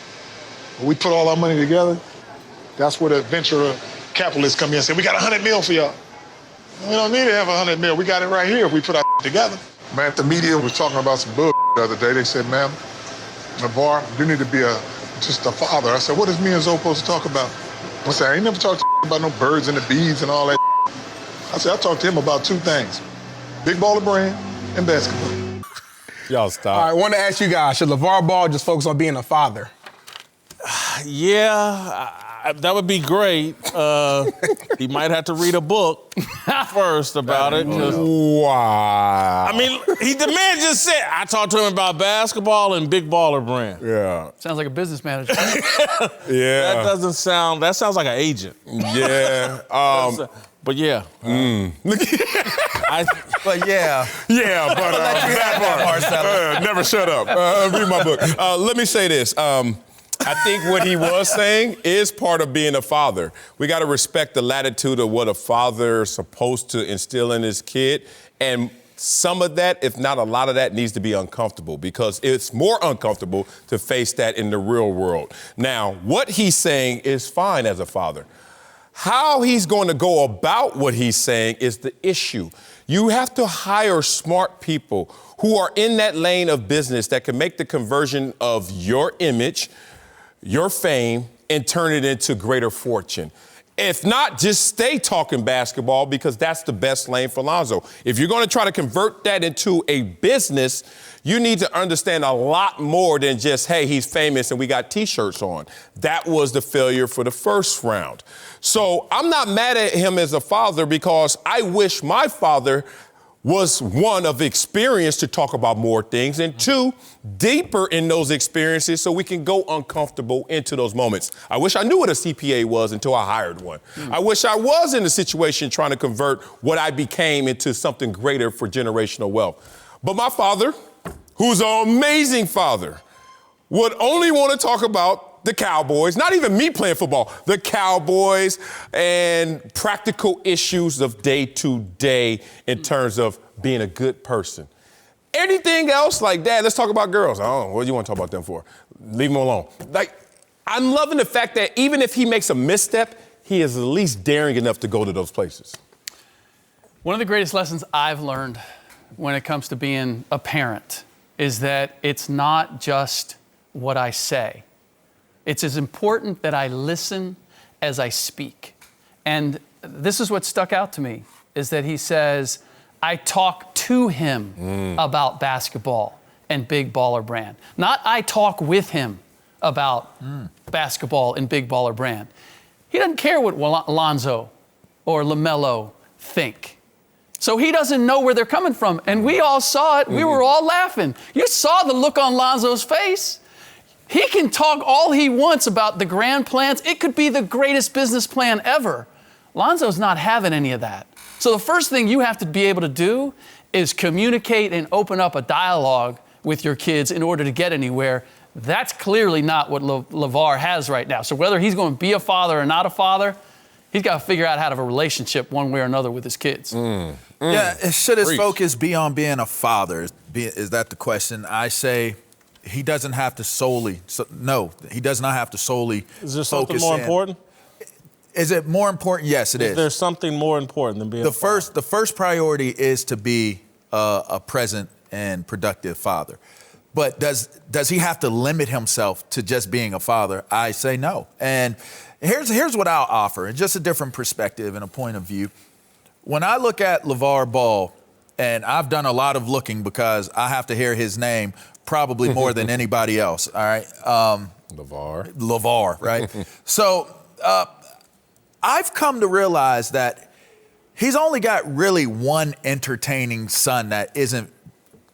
We put all our money together. That's where the venture capitalists come in and say, we got $100 million for y'all. We don't need to have $100 million. We got it right here if we put our together. Man, the media was talking about some bull the other day. They said, man, LaVar, you need to be just a father. I said, what is me and Zoe supposed to talk about? I said, I ain't never talked about no birds and the bees and all that. I said, I talked to him about two things, Big Baller brand and basketball. Y'all stop. All right, I want to ask you guys, should LaVar Ball just focus on being a father? Yeah, that would be great. He might have to read a book first about it. Wow. I mean, the man just said, I talked to him about basketball and Big Baller brand. Yeah. Sounds like a business manager. Yeah. That sounds like an agent. Yeah. But yeah. But yeah. Yeah, but that part. Never shut up. Read my book. Let me say this. I think what he was saying is part of being a father. We got to respect the latitude of what a father is supposed to instill in his kid. And some of that, if not a lot of that, needs to be uncomfortable because it's more uncomfortable to face that in the real world. Now, what he's saying is fine as a father. How he's going to go about what he's saying is the issue. You have to hire smart people who are in that lane of business that can make the conversion of your image, your fame, and turn it into greater fortune. If not, just stay talking basketball because that's the best lane for Lonzo. If you're going to try to convert that into a business, you need to understand a lot more than just, hey, he's famous and we got T-shirts on. That was the failure for the first round. So I'm not mad at him as a father because I wish my father was one of experience to talk about more things, and two, deeper in those experiences so we can go uncomfortable into those moments. I wish I knew what a CPA was until I hired one. I wish I was in a situation trying to convert what I became into something greater for generational wealth. But my father, who's an amazing father, would only want to talk about the Cowboys, not even me playing football, the Cowboys and practical issues of day to day in terms of being a good person. Anything else like, Dad, let's talk about girls. Oh, what do you want to talk about them for? Leave them alone. Like, I'm loving the fact that even if he makes a misstep, he is at least daring enough to go to those places. One of the greatest lessons I've learned when it comes to being a parent is that it's not just what I say. It's as important that I listen as I speak. And this is what stuck out to me, is that he says, I talk to him about basketball and Big Baller Brand. Not I talk with him about basketball and Big Baller Brand. He doesn't care what Lonzo or LaMelo think. So he doesn't know where they're coming from. And we all saw it. We were all laughing. You saw the look on Lonzo's face. He can talk all he wants about the grand plans. It could be the greatest business plan ever. Lonzo's not having any of that. So the first thing you have to be able to do is communicate and open up a dialogue with your kids in order to get anywhere. That's clearly not what LaVar has right now. So whether he's going to be a father or not a father, he's got to figure out how to have a relationship one way or another with his kids. Yeah, should his focus be on being a father? Is that the question? I say he doesn't have to solely, he does not have to solely Is there something more important? Is it more important? Yes, it is. Is there something more important than being a father? The first priority is to be a present and productive father. But does he have to limit himself to just being a father? I say no. And here's what I'll offer, and just a different perspective and a point of view. When I look at LaVar Ball, and I've done a lot of looking because I have to hear his name probably more than anybody else, all right? LaVar, right? So I've come to realize that he's only got really one entertaining son that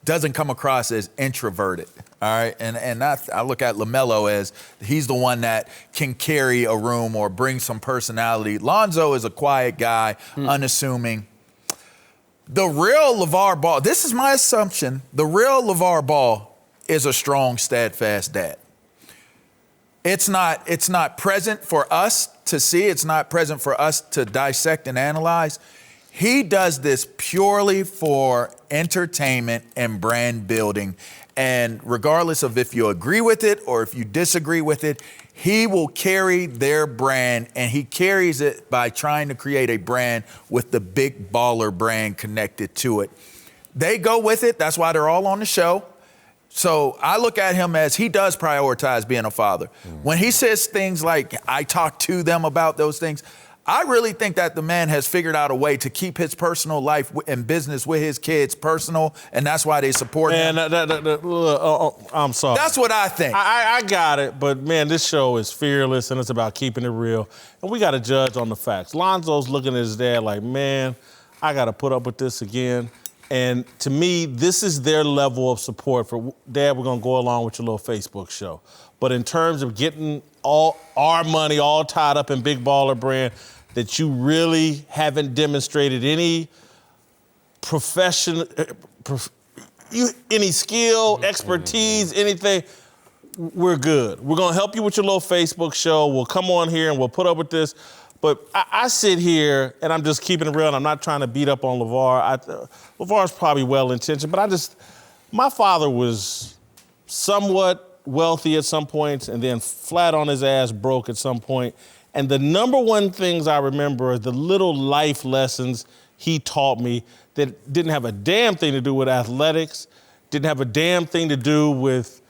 doesn't come across as introverted, all right? And I look at LaMelo as he's the one that can carry a room or bring some personality. Lonzo is a quiet guy, unassuming. The real LaVar Ball, this is my assumption, the real LaVar Ball is a strong, steadfast dad. It's not present for us to see. It's not present for us to dissect and analyze. He does this purely for entertainment and brand building. And regardless of if you agree with it or if you disagree with it, he will carry their brand, and he carries it by trying to create a brand with the Big Baller Brand connected to it. They go with it. That's why they're all on the show. So I look at him as he does prioritize being a father. When he says things like, I talk to them about those things, I really think that the man has figured out a way to keep his personal life and business with his kids personal, and that's why they support him. I'm sorry. That's what I think. I got it, but man, this show is fearless, and it's about keeping it real. And we got to judge on the facts. Lonzo's looking at his dad like, man, I got to put up with this again. And to me, this is their level of support for, Dad, we're going to go along with your little Facebook show. But in terms of getting all our money all tied up in Big Baller Brand, that you really haven't demonstrated any any skill, expertise, anything, we're good. We're going to help you with your little Facebook show. We'll come on here and we'll put up with this. But I sit here, and I'm just keeping it real, and I'm not trying to beat up on LaVar. LaVar's probably well-intentioned, but my father was somewhat wealthy at some points and then flat on his ass broke at some point. And the number one things I remember are the little life lessons he taught me that didn't have a damn thing to do with athletics, didn't have a damn thing to do with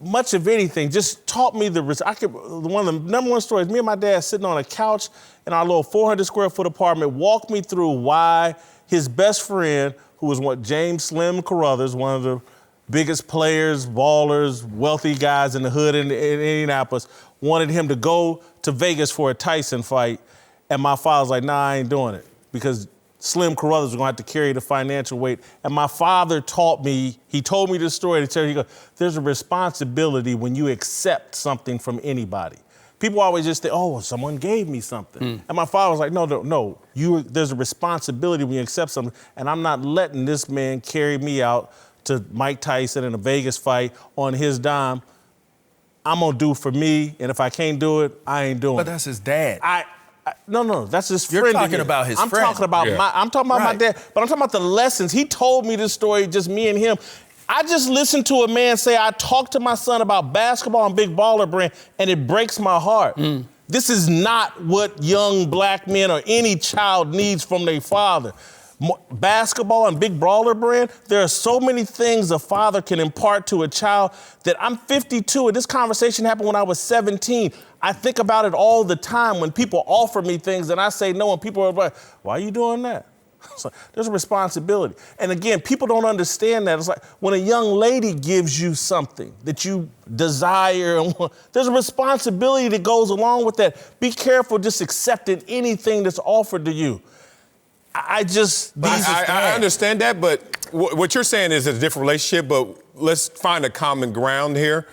much of anything, just taught me one of the number one stories, me and my dad sitting on a couch in our little 400 square foot apartment, walked me through why his best friend, who was James Slim Carruthers, one of the biggest players, ballers, wealthy guys in the hood in Indianapolis, wanted him to go to Vegas for a Tyson fight. And my father was like, nah, I ain't doing it, because Slim Carruthers was gonna have to carry the financial weight. And my father taught me, he told me this story to tell you, there's a responsibility when you accept something from anybody. People always just think, oh, well, someone gave me something. And my father was like, no, there's a responsibility when you accept something, and I'm not letting this man carry me out to Mike Tyson in a Vegas fight on his dime. I'm gonna do for me, and if I can't do it, I ain't doing it. But that's his dad. No, that's his friend. You're talking about his friend. I'm talking about my dad, but I'm talking about the lessons. He told me this story, just me and him. I just listened to a man say, I talked to my son about basketball and Big Baller Brand, and it breaks my heart. This is not what young black men or any child needs from their father. Basketball and Big Baller Brand, there are so many things a father can impart to a child that I'm 52, and this conversation happened when I was 17. I think about it all the time when people offer me things and I say no, and people are like, why are you doing that? So there's a responsibility. And again, people don't understand that. It's like when a young lady gives you something that you desire, there's a responsibility that goes along with that. Be careful just accepting anything that's offered to you. I understand that, but what you're saying is a different relationship, but let's find a common ground here.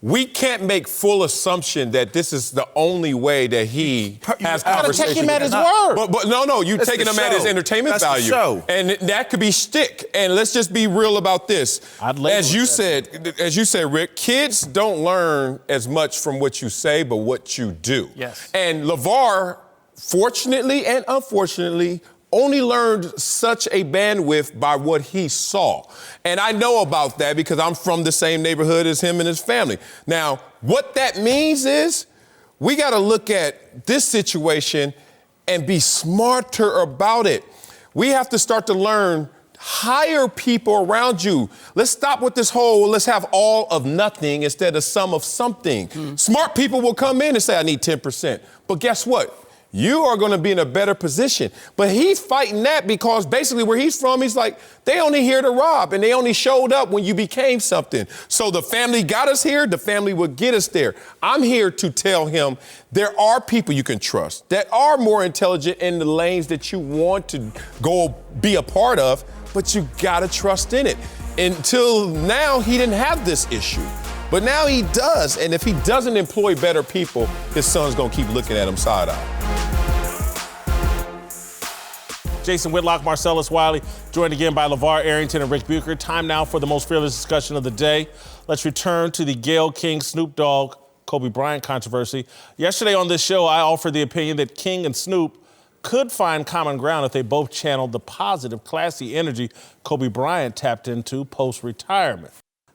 We can't make full assumption that this is the only way that he has conversations. You take him at his word. But no, you're taking him at his entertainment value. And that could be shtick. And let's just be real about this. As you said, Rick, kids don't learn as much from what you say, but what you do. Yes. And LaVar, fortunately and unfortunately, only learned such a bandwidth by what he saw. And I know about that because I'm from the same neighborhood as him and his family. Now, what that means is we got to look at this situation and be smarter about it. We have to start to learn, hire people around you. Let's stop with this whole, let's have all of nothing instead of some of something. Smart people will come in and say, I need 10%. But guess what? You are going to be in a better position. But he's fighting that because basically where he's from, he's like, they only here to rob, and they only showed up when you became something. So the family got us here, the family will get us there. I'm here to tell him there are people you can trust that are more intelligent in the lanes that you want to go be a part of, but you got to trust in it. Until now, he didn't have this issue. But now he does, and if he doesn't employ better people, his son's gonna keep looking at him side-eye. Jason Whitlock, Marcellus Wiley, joined again by LaVar Arrington and Rick Bucher. Time now for the most fearless discussion of the day. Let's return to the Gayle King, Snoop-Kobe Bryant controversy. Yesterday on this show, I offered the opinion that King and Snoop could find common ground if they both channeled the positive, classy energy Kobe Bryant tapped into post-retirement.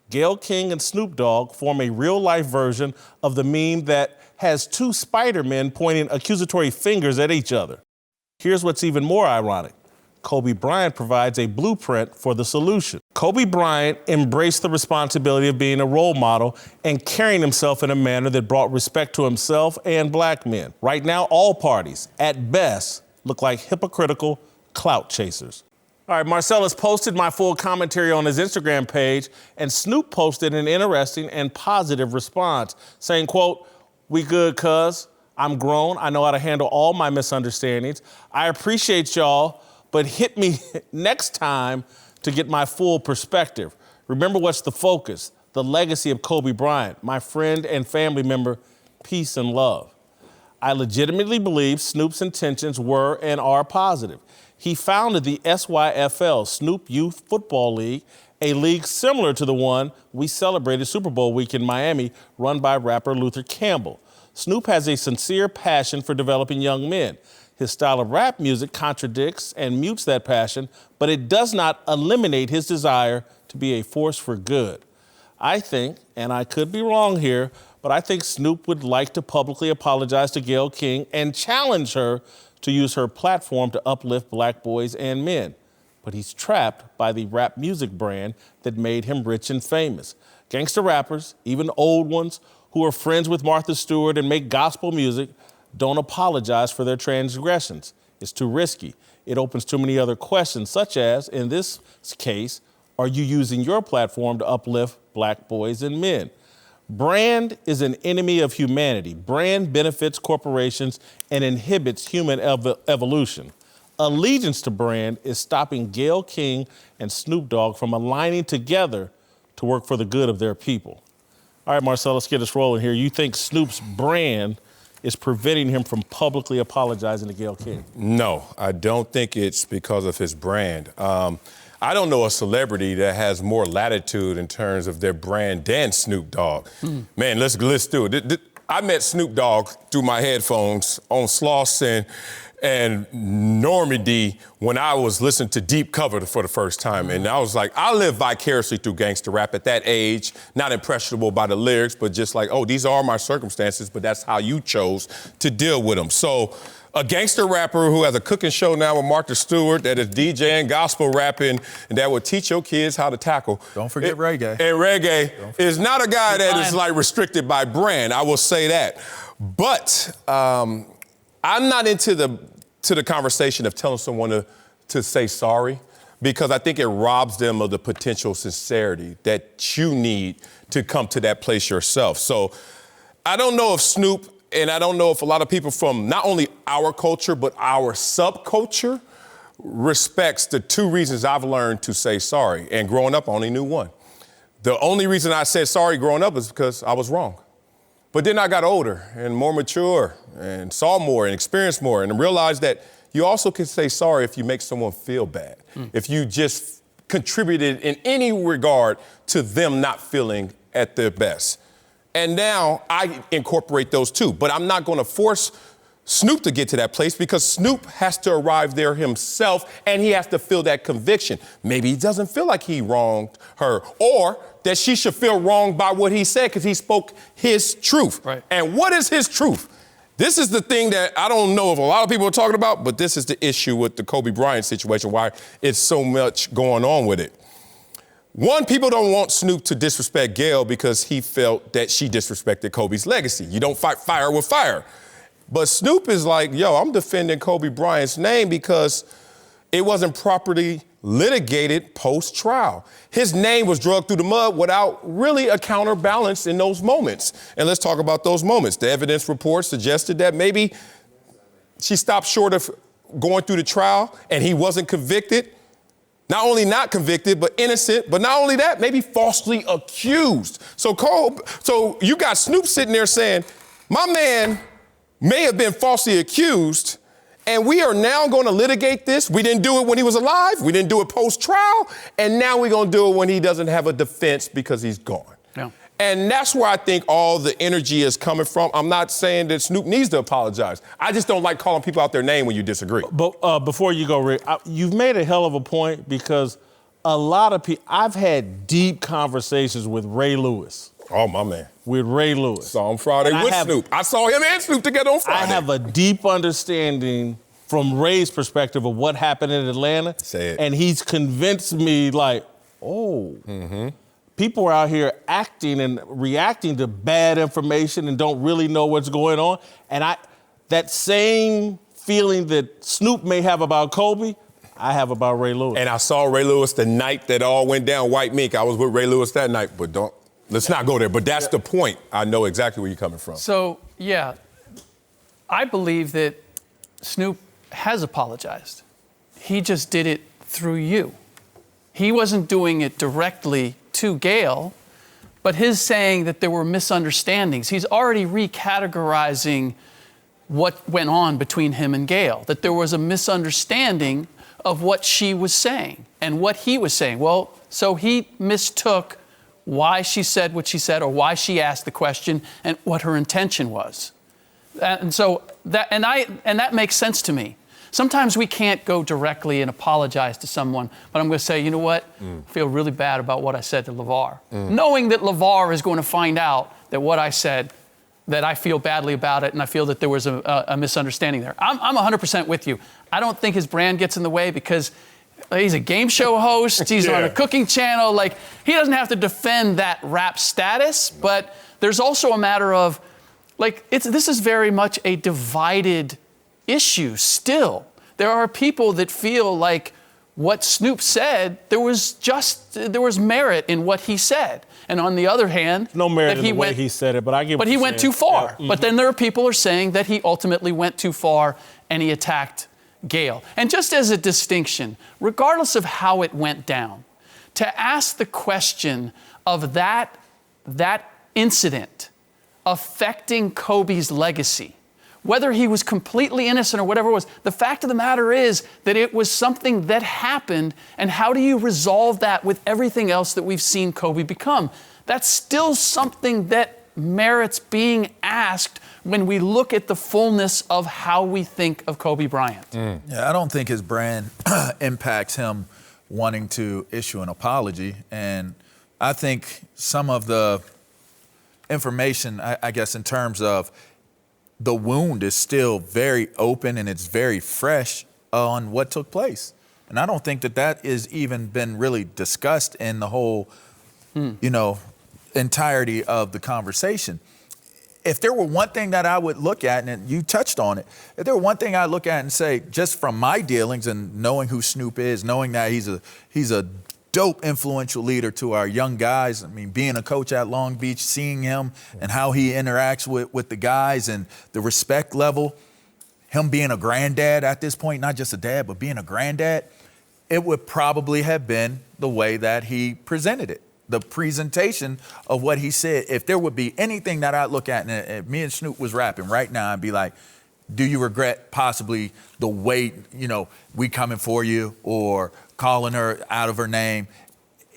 Gayle King and Snoop Dogg form a real-life version of the meme that has two Spider-Men pointing accusatory fingers at each other. Here's what's even more ironic. Kobe Bryant provides a blueprint for the solution. Kobe Bryant embraced the responsibility of being a role model and carrying himself in a manner that brought respect to himself and black men. Right now, all parties, at best, look like hypocritical clout chasers. All right, Marcellus posted my full commentary on his Instagram page, and Snoop posted an interesting and positive response, saying, quote, "We good, cuz. I'm grown. I know how to handle all my misunderstandings. I appreciate y'all, but hit me next time to get my full perspective. Remember what's the focus, the legacy of Kobe Bryant, my friend and family member, peace and love." I legitimately believe Snoop's intentions were and are positive. He founded the SYFL, Snoop Youth Football League, a league similar to the one we celebrated Super Bowl week in Miami, run by rapper Luther Campbell. Snoop has a sincere passion for developing young men. His style of rap music contradicts and mutes that passion, but it does not eliminate his desire to be a force for good. I think, and I could be wrong here, but I think Snoop would like to publicly apologize to Gayle King and challenge her to use her platform to uplift black boys and men. But he's trapped by the rap music brand that made him rich and famous. Gangster rappers, even old ones, who are friends with Martha Stewart and make gospel music, don't apologize for their transgressions. It's too risky. It opens too many other questions, such as, in this case, are you using your platform to uplift black boys and men? Brand is an enemy of humanity. Brand benefits corporations and inhibits human evolution. Allegiance to brand is stopping Gayle King and Snoop Dogg from aligning together to work for the good of their people. All right, Marcel, let's get us rolling here. You think Snoop's brand is preventing him from publicly apologizing to Gayle King? No, I don't think it's because of his brand. I don't know a celebrity that has more latitude in terms of their brand than Snoop Dogg. Man, let's do it. I met Snoop Dogg through my headphones on Slauson and Normandy when I was listening to Deep Cover for the first time. And I was like, I live vicariously through gangster rap at that age, not impressionable by the lyrics, but just like, oh, these are my circumstances, but that's how you chose to deal with them. So a gangster rapper who has a cooking show now with Martha Stewart that is DJing, gospel rapping, and that will teach your kids how to tackle. Don't forget reggae. And reggae is not a guy that is like restricted by brand, I will say that. But I'm not into the conversation of telling someone to say sorry, because I think it robs them of the potential sincerity that you need to come to that place yourself. So I don't know if Snoop, and I don't know if a lot of people from not only our culture, but our subculture respects the two reasons I've learned to say sorry. And growing up, I only knew one. The only reason I said sorry growing up is because I was wrong. But then I got older and more mature and saw more and experienced more and realized that you also can say sorry if you make someone feel bad, if you just contributed in any regard to them not feeling at their best. And now I incorporate those too, but I'm not gonna force Snoop to get to that place because Snoop has to arrive there himself and he has to feel that conviction. Maybe he doesn't feel like he wronged her or that she should feel wronged by what he said because he spoke his truth. Right. And what is his truth? This is the thing that I don't know if a lot of people are talking about, but this is the issue with the Kobe Bryant situation, why it's so much going on with it. One, people don't want Snoop to disrespect Gayle because he felt that she disrespected Kobe's legacy. You don't fight fire with fire. But Snoop is like, yo, I'm defending Kobe Bryant's name because it wasn't properly litigated post-trial. His name was dragged through the mud without really a counterbalance in those moments. And let's talk about those moments. The evidence report suggested that maybe she stopped short of going through the trial and he wasn't convicted. Not only not convicted, but innocent. But not only that, maybe falsely accused. So you got Snoop sitting there saying, my man may have been falsely accused, and we are now going to litigate this. We didn't do it when he was alive. We didn't do it post-trial. And now we're going to do it when he doesn't have a defense because he's gone. Yeah. And that's where I think all the energy is coming from. I'm not saying that Snoop needs to apologize. I just don't like calling people out their name when you disagree. But before you go, Rick, you've made a hell of a point because a lot of people, I've had deep conversations with Ray Lewis. Oh, my man. With Ray Lewis. Saw him Friday with Snoop. I saw him and Snoop together on Friday. I have a deep understanding from Ray's perspective of what happened in Atlanta. Say it. And he's convinced me like, people are out here acting and reacting to bad information and don't really know what's going on. And that same feeling that Snoop may have about Kobe, I have about Ray Lewis. And I saw Ray Lewis the night that all went down, White Mink. I was with Ray Lewis that night, but let's not go there. But that's the point. I know exactly where you're coming from. So, yeah, I believe that Snoop has apologized. He just did it through you. He wasn't doing it directly to Gayle, but his saying that there were misunderstandings, he's already recategorizing what went on between him and Gayle, that there was a misunderstanding of what she was saying and what he was saying. Well, so he mistook why she said what she said or why she asked the question and what her intention was. And so that makes sense to me. Sometimes we can't go directly and apologize to someone, but I'm going to say, you know what? I feel really bad about what I said to LaVar. Knowing that LaVar is going to find out that what I said, that I feel badly about it, and I feel that there was a misunderstanding there. I'm 100% with you. I don't think his brand gets in the way because he's a game show host. He's on a cooking channel. Like, he doesn't have to defend that rap status, but there's also a matter of, like, this is very much a divided issue still. There are people that feel like what Snoop said, there was merit in what he said. And on the other hand, no merit in the way he said it, but I get what But he you're went saying. too far. Yeah. But then there are people who are saying that he ultimately went too far and he attacked Gayle. And just as a distinction, regardless of how it went down, to ask the question of that incident affecting Kobe's legacy, whether he was completely innocent or whatever it was, the fact of the matter is that it was something that happened, and how do you resolve that with everything else that we've seen Kobe become? That's still something that merits being asked when we look at the fullness of how we think of Kobe Bryant. Yeah, I don't think his brand impacts him wanting to issue an apology, and I think some of the information, I guess, in terms of the wound is still very open and it's very fresh on what took place. And I don't think that is even been really discussed in the whole, entirety of the conversation. If there were one thing that I would look at, and you touched on it, if there were one thing I look at and say, just from my dealings and knowing who Snoop is, knowing that he's a dope, influential leader to our young guys. I mean, being a coach at Long Beach, seeing him and how he interacts with the guys and the respect level, him being a granddad at this point, not just a dad, but being a granddad, it would probably have been the way that he presented it, the presentation of what he said. If there would be anything that I'd look at, and if me and Snoop was rapping right now, I'd be like, do you regret possibly the way, we coming for you, or calling her out of her name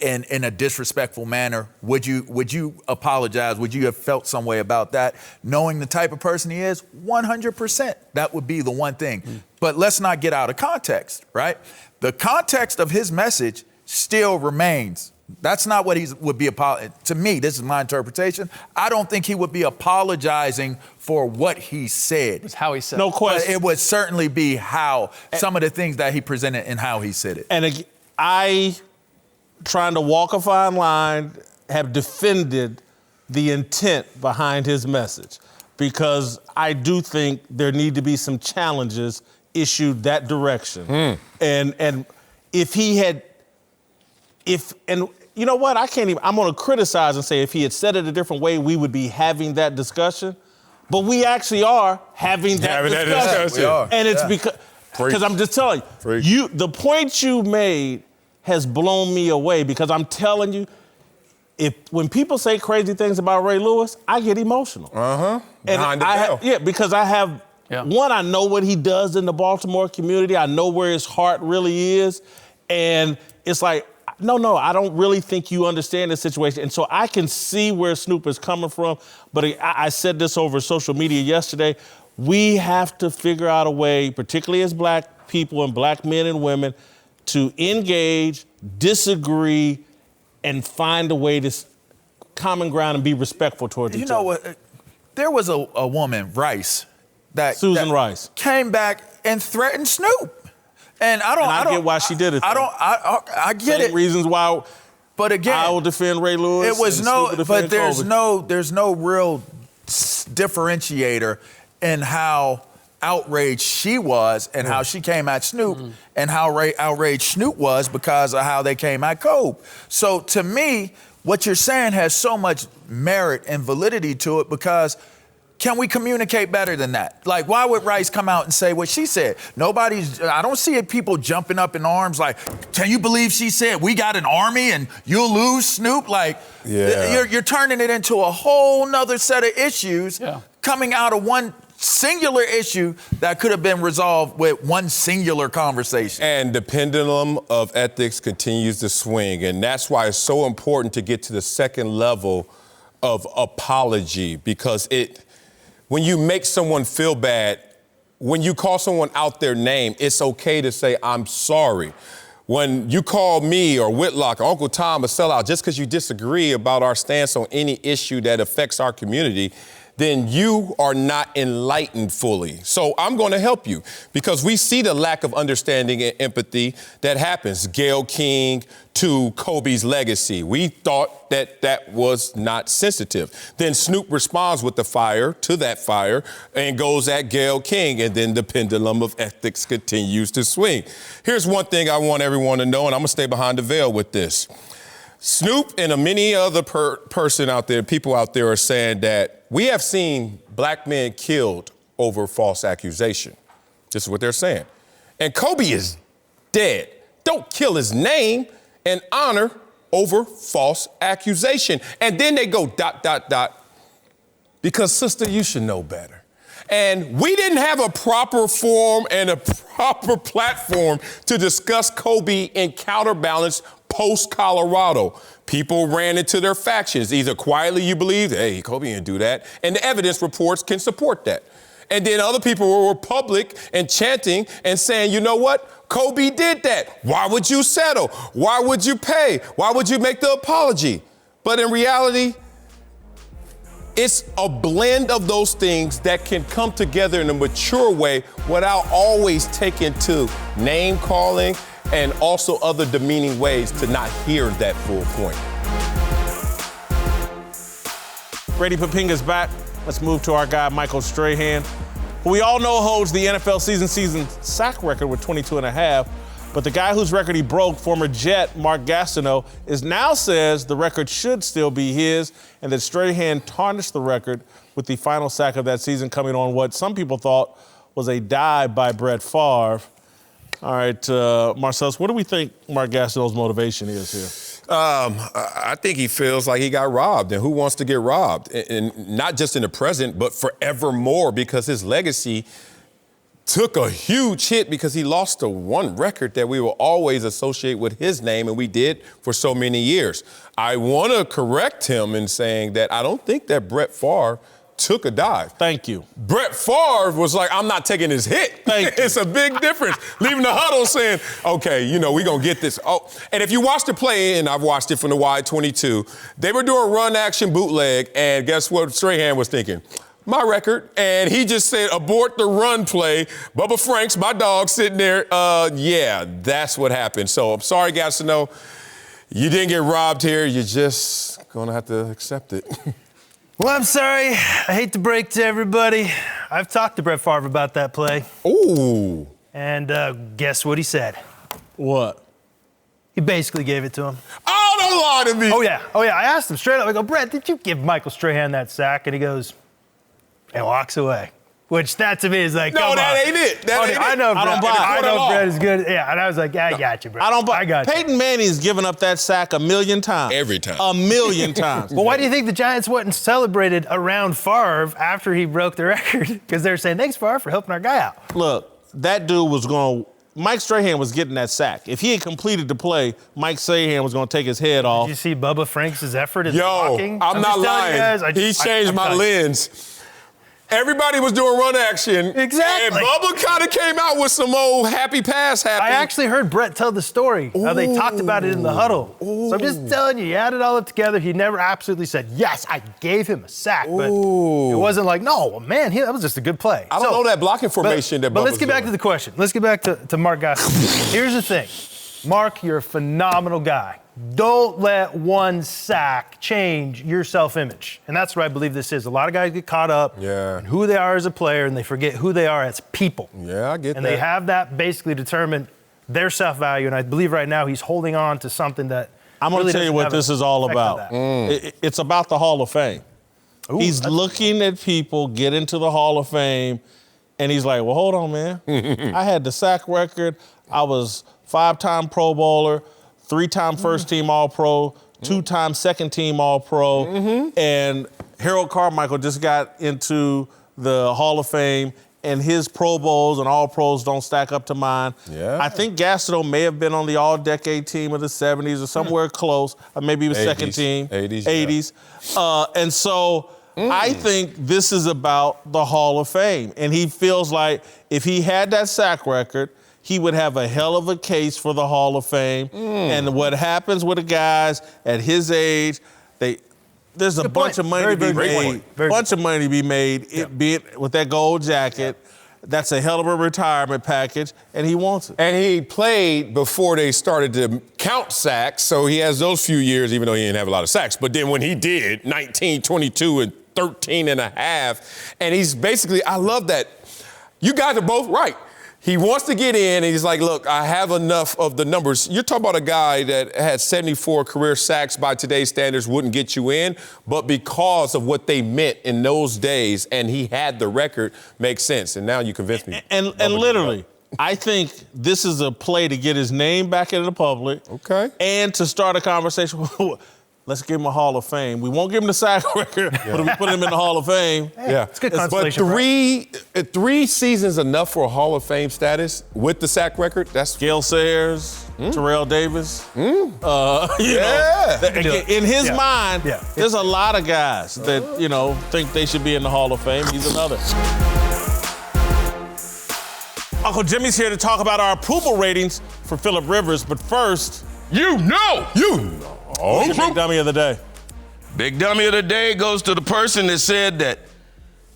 in a disrespectful manner? Would you apologize? Would you have felt some way about that? Knowing the type of person he is, 100%, that would be the one thing. But let's not get out of context, right? The context of his message still remains. That's not what he would be to me, this is my interpretation. I don't think he would be apologizing for what he said. It's how he said it. No question. But it would certainly be how some of the things that he presented and how he said it. And I, trying to walk a fine line, have defended the intent behind his message, because I do think there need to be some challenges issued that direction. And if he had, and you know what, I'm gonna criticize and say if he had said it a different way, we would be having that discussion. But we actually are having that discussion. We are. And it's because I'm just telling you, the point you made has blown me away, because I'm telling you, when people say crazy things about Ray Lewis, I get emotional. Behind the bell. Because I have, one, I know what he does in the Baltimore community. I know where his heart really is. And it's like, no, I don't really think you understand the situation. And so I can see where Snoop is coming from. But I said this over social media yesterday. We have to figure out a way, particularly as black people and black men and women, to engage, disagree, and find a way to common ground and be respectful towards each other. You know what? There was a woman, Rice, Susan Rice, came back and threatened Snoop. And I get why she did it. I get it. Reasons why. But again, I will defend Ray Lewis. It was but there's no real differentiator in how outraged she was and how she came at Snoop and how outraged Snoop was because of how they came at Kobe. So to me, what you're saying has so much merit and validity to it, because can we communicate better than that? Like, why would Rice come out and say what she said? I don't see people jumping up in arms like, can you believe she said we got an army and you'll lose, Snoop? Like, you're turning it into a whole nother set of issues coming out of one singular issue that could have been resolved with one singular conversation. And the pendulum of ethics continues to swing. And that's why it's so important to get to the second level of apology, because when you make someone feel bad, when you call someone out their name, it's okay to say, I'm sorry. When you call me or Whitlock or Uncle Tom a sellout just because you disagree about our stance on any issue that affects our community, then you are not enlightened fully. So I'm going to help you because we see the lack of understanding and empathy that happens. Gayle King to Kobe's legacy. We thought that that was not sensitive. Then Snoop responds with the fire to that fire and goes at Gayle King, and then the pendulum of ethics continues to swing. Here's one thing I want everyone to know, and I'm going to stay behind the veil with this. Snoop and many other people out there are saying that we have seen black men killed over false accusation. This is what they're saying. And Kobe is dead. Don't kill his name and honor over false accusation. And then they go ... Because, sister, you should know better. And we didn't have a proper forum and a proper platform to discuss Kobe in counterbalance post-Colorado. People ran into their factions. Either quietly you believe, hey, Kobe didn't do that, and the evidence reports can support that. And then other people were public and chanting and saying, you know what? Kobe did that. Why would you settle? Why would you pay? Why would you make the apology? But in reality, it's a blend of those things that can come together in a mature way without always taking to name calling and also other demeaning ways to not hear that full point. Brady Papinga's back. Let's move to our guy, Michael Strahan, who we all know holds the NFL season sack record with 22 and a half. But the guy whose record he broke, former Jet Mark Gastineau, now says the record should still be his and that Strahan tarnished the record with the final sack of that season coming on what some people thought was a dive by Brett Favre. All right, Marcellus, what do we think Mark Gastineau's motivation is here? I think he feels like he got robbed, and who wants to get robbed? And not just in the present, but forevermore, because his legacy took a huge hit because he lost the one record that we will always associate with his name, and we did for so many years. I want to correct him in saying that I don't think that Brett Favre took a dive. Thank you. Brett Favre was like, I'm not taking his hit. Thank you. It's a big difference. Leaving the huddle saying, okay, we're going to get this. Oh, and if you watch the play, and I've watched it from the wide 22, they were doing run action bootleg, and guess what Strahan was thinking? My record. And he just said, abort the run play. Bubba Franks, my dog, sitting there. Yeah, that's what happened. So I'm sorry, Gastineau. You didn't get robbed here. You're just going to have to accept it. Well, I'm sorry. I hate to break to everybody. I've talked to Brett Favre about that play. Ooh. And guess what he said? What? He basically gave it to him. Oh, don't lie to me. Oh, yeah. I asked him straight up. I go, Brett, did you give Michael Strahan that sack? And he goes, and walks away. Which that to me is like, no, that ain't it. That ain't it. I know, Brett. I don't buy it. I know Brett is good. Yeah, and I was like, I got you, Brett. I don't buy. I got you. Peyton Manning's given up that sack 1,000,000 times. Every time. 1,000,000 times. Well, why do you think the Giants went and celebrated around Favre after he broke the record? Because they were saying, thanks, Favre, for helping our guy out. Look, that dude was going to. Mike Strahan was getting that sack. If he had completed the play, Mike Strahan was going to take his head off. Did you see Bubba Franks' effort in blocking? I'm not lying. He changed my lens. Everybody was doing run action. Exactly. And Bubba kind of came out with some old happy pass I actually heard Brett tell the story, how they talked about it in the huddle. So I'm just telling you, add it all up together. He never absolutely said, yes, I gave him a sack. But it wasn't like, no, man, that was just a good play. I don't know that blocking formation that Bubba's But let's get back to the question. Let's get back to Mark Gastineau. Here's the thing. Mark, you're a phenomenal guy. Don't let one sack change your self-image. And that's what I believe this is. A lot of guys get caught up in who they are as a player, and they forget who they are as people. Yeah, I get that. And they have that basically determine their self-value. And I believe right now he's holding on to something that I'm going to tell you what this is all about. It's about the Hall of Fame. Ooh, he's looking at people get into the Hall of Fame, and he's like, well, hold on, man. I had the sack record. I was 5-time Pro Bowler, 3-time first-team All-Pro, 2-time second-team All-Pro, and Harold Carmichael just got into the Hall of Fame, and his Pro Bowls and All-Pros don't stack up to mine. Yeah. I think Gastineau may have been on the All-Decade team of the 70s or somewhere close, or maybe he was second team. 80s. And so I think this is about the Hall of Fame. And he feels like if he had that sack record, he would have a hell of a case for the Hall of Fame. And what happens with the guys at his age, there's a bunch of money to be made. Bunch of money to be made. Be it with that gold jacket. That's a hell of a retirement package, and he wants it. And he played before they started to count sacks, so he has those few years, even though he didn't have a lot of sacks. But then when he did, 19, 22, and 13 and a half, and he's basically, I love that. You guys are both right. He wants to get in, and he's like, look, I have enough of the numbers. You're talking about a guy that had 74 career sacks by today's standards, wouldn't get you in, but because of what they meant in those days, and he had the record, makes sense. And now you convinced me. And literally, I think this is a play to get his name back into the public. Okay. And to start a conversation. Let's give him a Hall of Fame. We won't give him the sack record, but we put him in the Hall of Fame. Yeah, it's good consolation. But three seasons enough for a Hall of Fame status with the sack record? That's Gale Sayers, Terrell Davis. You know, in his mind, there's a lot of guys that, you know, think they should be in the Hall of Fame. He's another. Uncle Jimmy's here to talk about our approval ratings for Phillip Rivers, but first, You know. who's your big dummy of the day? Big dummy of the day goes to the person that said that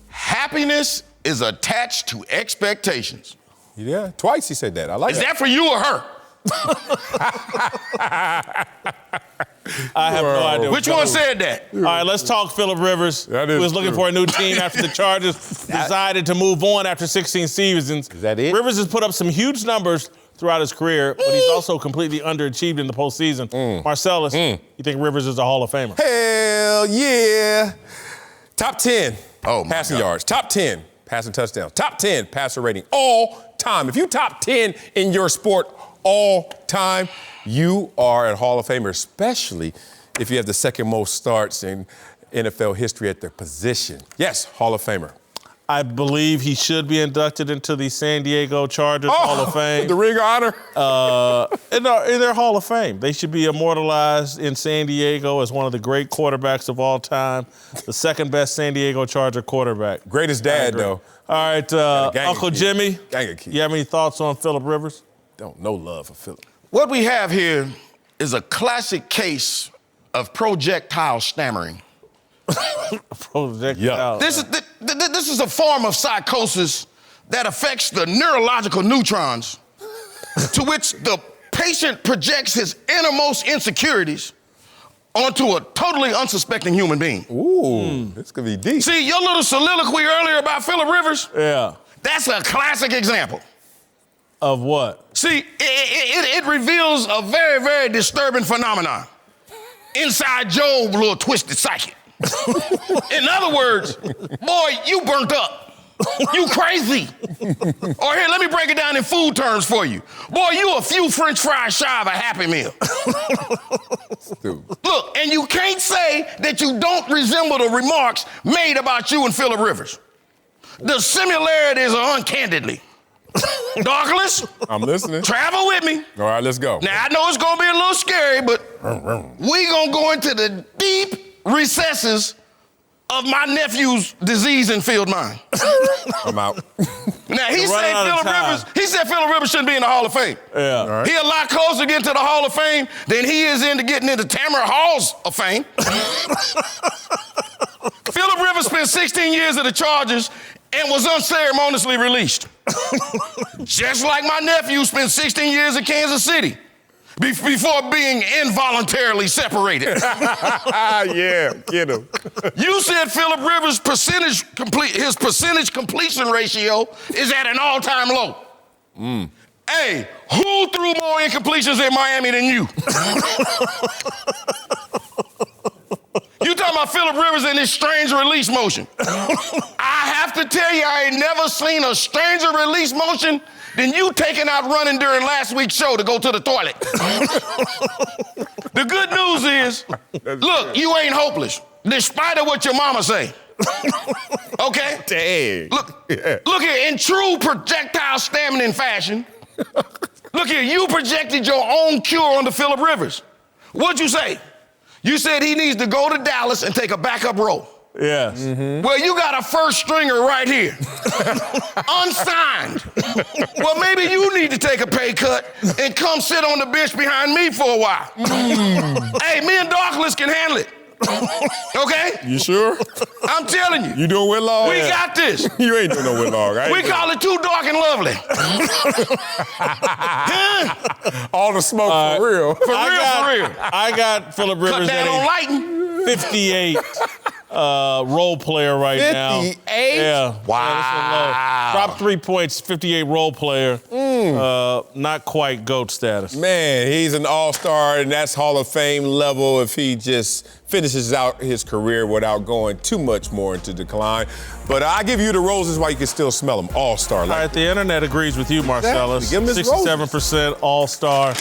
happiness is attached to expectations. Yeah, twice he said that. I like Is that for you or her? I have no idea. Which one said that? All right, let's talk Phillip Rivers, who was looking for a new team after the Chargers decided to move on after 16 seasons. Is that it? Rivers has put up some huge numbers throughout his career, but he's also completely underachieved in the postseason. Marcellus, you think Rivers is a Hall of Famer? Hell yeah. Top 10 passing God. yards. Top 10 passing touchdowns. Top 10 passer rating all time. If you top 10 in your sport all time, you are a Hall of Famer, especially if you have the second most starts in NFL history at their position. Yes, Hall of Famer. I believe he should be inducted into the San Diego Chargers Hall of Fame. The Ring of Honor? In their Hall of Fame. They should be immortalized in San Diego as one of the great quarterbacks of all time, the second best San Diego Charger quarterback. Greatest dad, though. All right, Uncle Jimmy, you have any thoughts on Phillip Rivers? No love for Phillip. What we have here is a classic case of projectile stammering. This is a form of psychosis that affects the neurological neutrons to which the patient projects his innermost insecurities onto a totally unsuspecting human being. Ooh, this could be deep. See, your little soliloquy earlier about Phillip Rivers? Yeah. That's a classic example. Of what? See, it reveals a very, very disturbing phenomenon inside Job's little twisted psyche. In other words, boy, you burnt up. You crazy. Or here, let me break it down in food terms for you. Boy, you a few French fries shy of a Happy Meal. Look, and you can't say that you don't resemble the remarks made about you and Phillip Rivers. The similarities are uncandidly. Douglas, I'm listening. Travel with me. All right, let's go. Now, I know it's gonna be a little scary, but we gonna go into the deep recesses of my nephew's disease-infilled mind. I'm out. Now, he said Phillip Rivers shouldn't be in the Hall of Fame. Yeah. All right. He a lot closer to getting to the Hall of Fame than he is into getting into Tamara Hall's of Fame. Phillip Rivers spent 16 years at the Chargers and was unceremoniously released. Just like my nephew spent 16 years in Kansas City before being involuntarily separated. Yeah, get him. You said Phillip Rivers' percentage completion ratio is at an all-time low. Hey, who threw more incompletions in Miami than you? You talking about Phillip Rivers in this strange release motion. I have to tell you, I ain't never seen a stranger release motion than you taking out running during last week's show to go to the toilet. The good news is, look, you ain't hopeless, despite of what your mama say. Okay? Dang. Look here, in true projectile stamina fashion, look here, you projected your own cure onto Phillip Rivers. What'd you say? You said he needs to go to Dallas and take a backup role. Yes. Well, you got a first stringer right here, unsigned. Well, maybe you need to take a pay cut and come sit on the bench behind me for a while. Hey, me and Darkless can handle it. Okay? You sure? I'm telling you. You doing Whitlock? We got this. You ain't doing no Whitlock, right? We call it Too Dark and Lovely. All the smoke for real. For real. I got Phillip Rivers Cut down on lighting. 58 role player right now. 58? Yeah. Wow. Drop 3 points, 58 role player. Not quite GOAT status. Man, he's an all-star, and that's Hall of Fame level if he just finishes out his career without going too much more into decline. But I give you the roses while you can still smell them. All-star. All right, the internet agrees with you, Marcellus. Exactly. Give him his 67% all-star.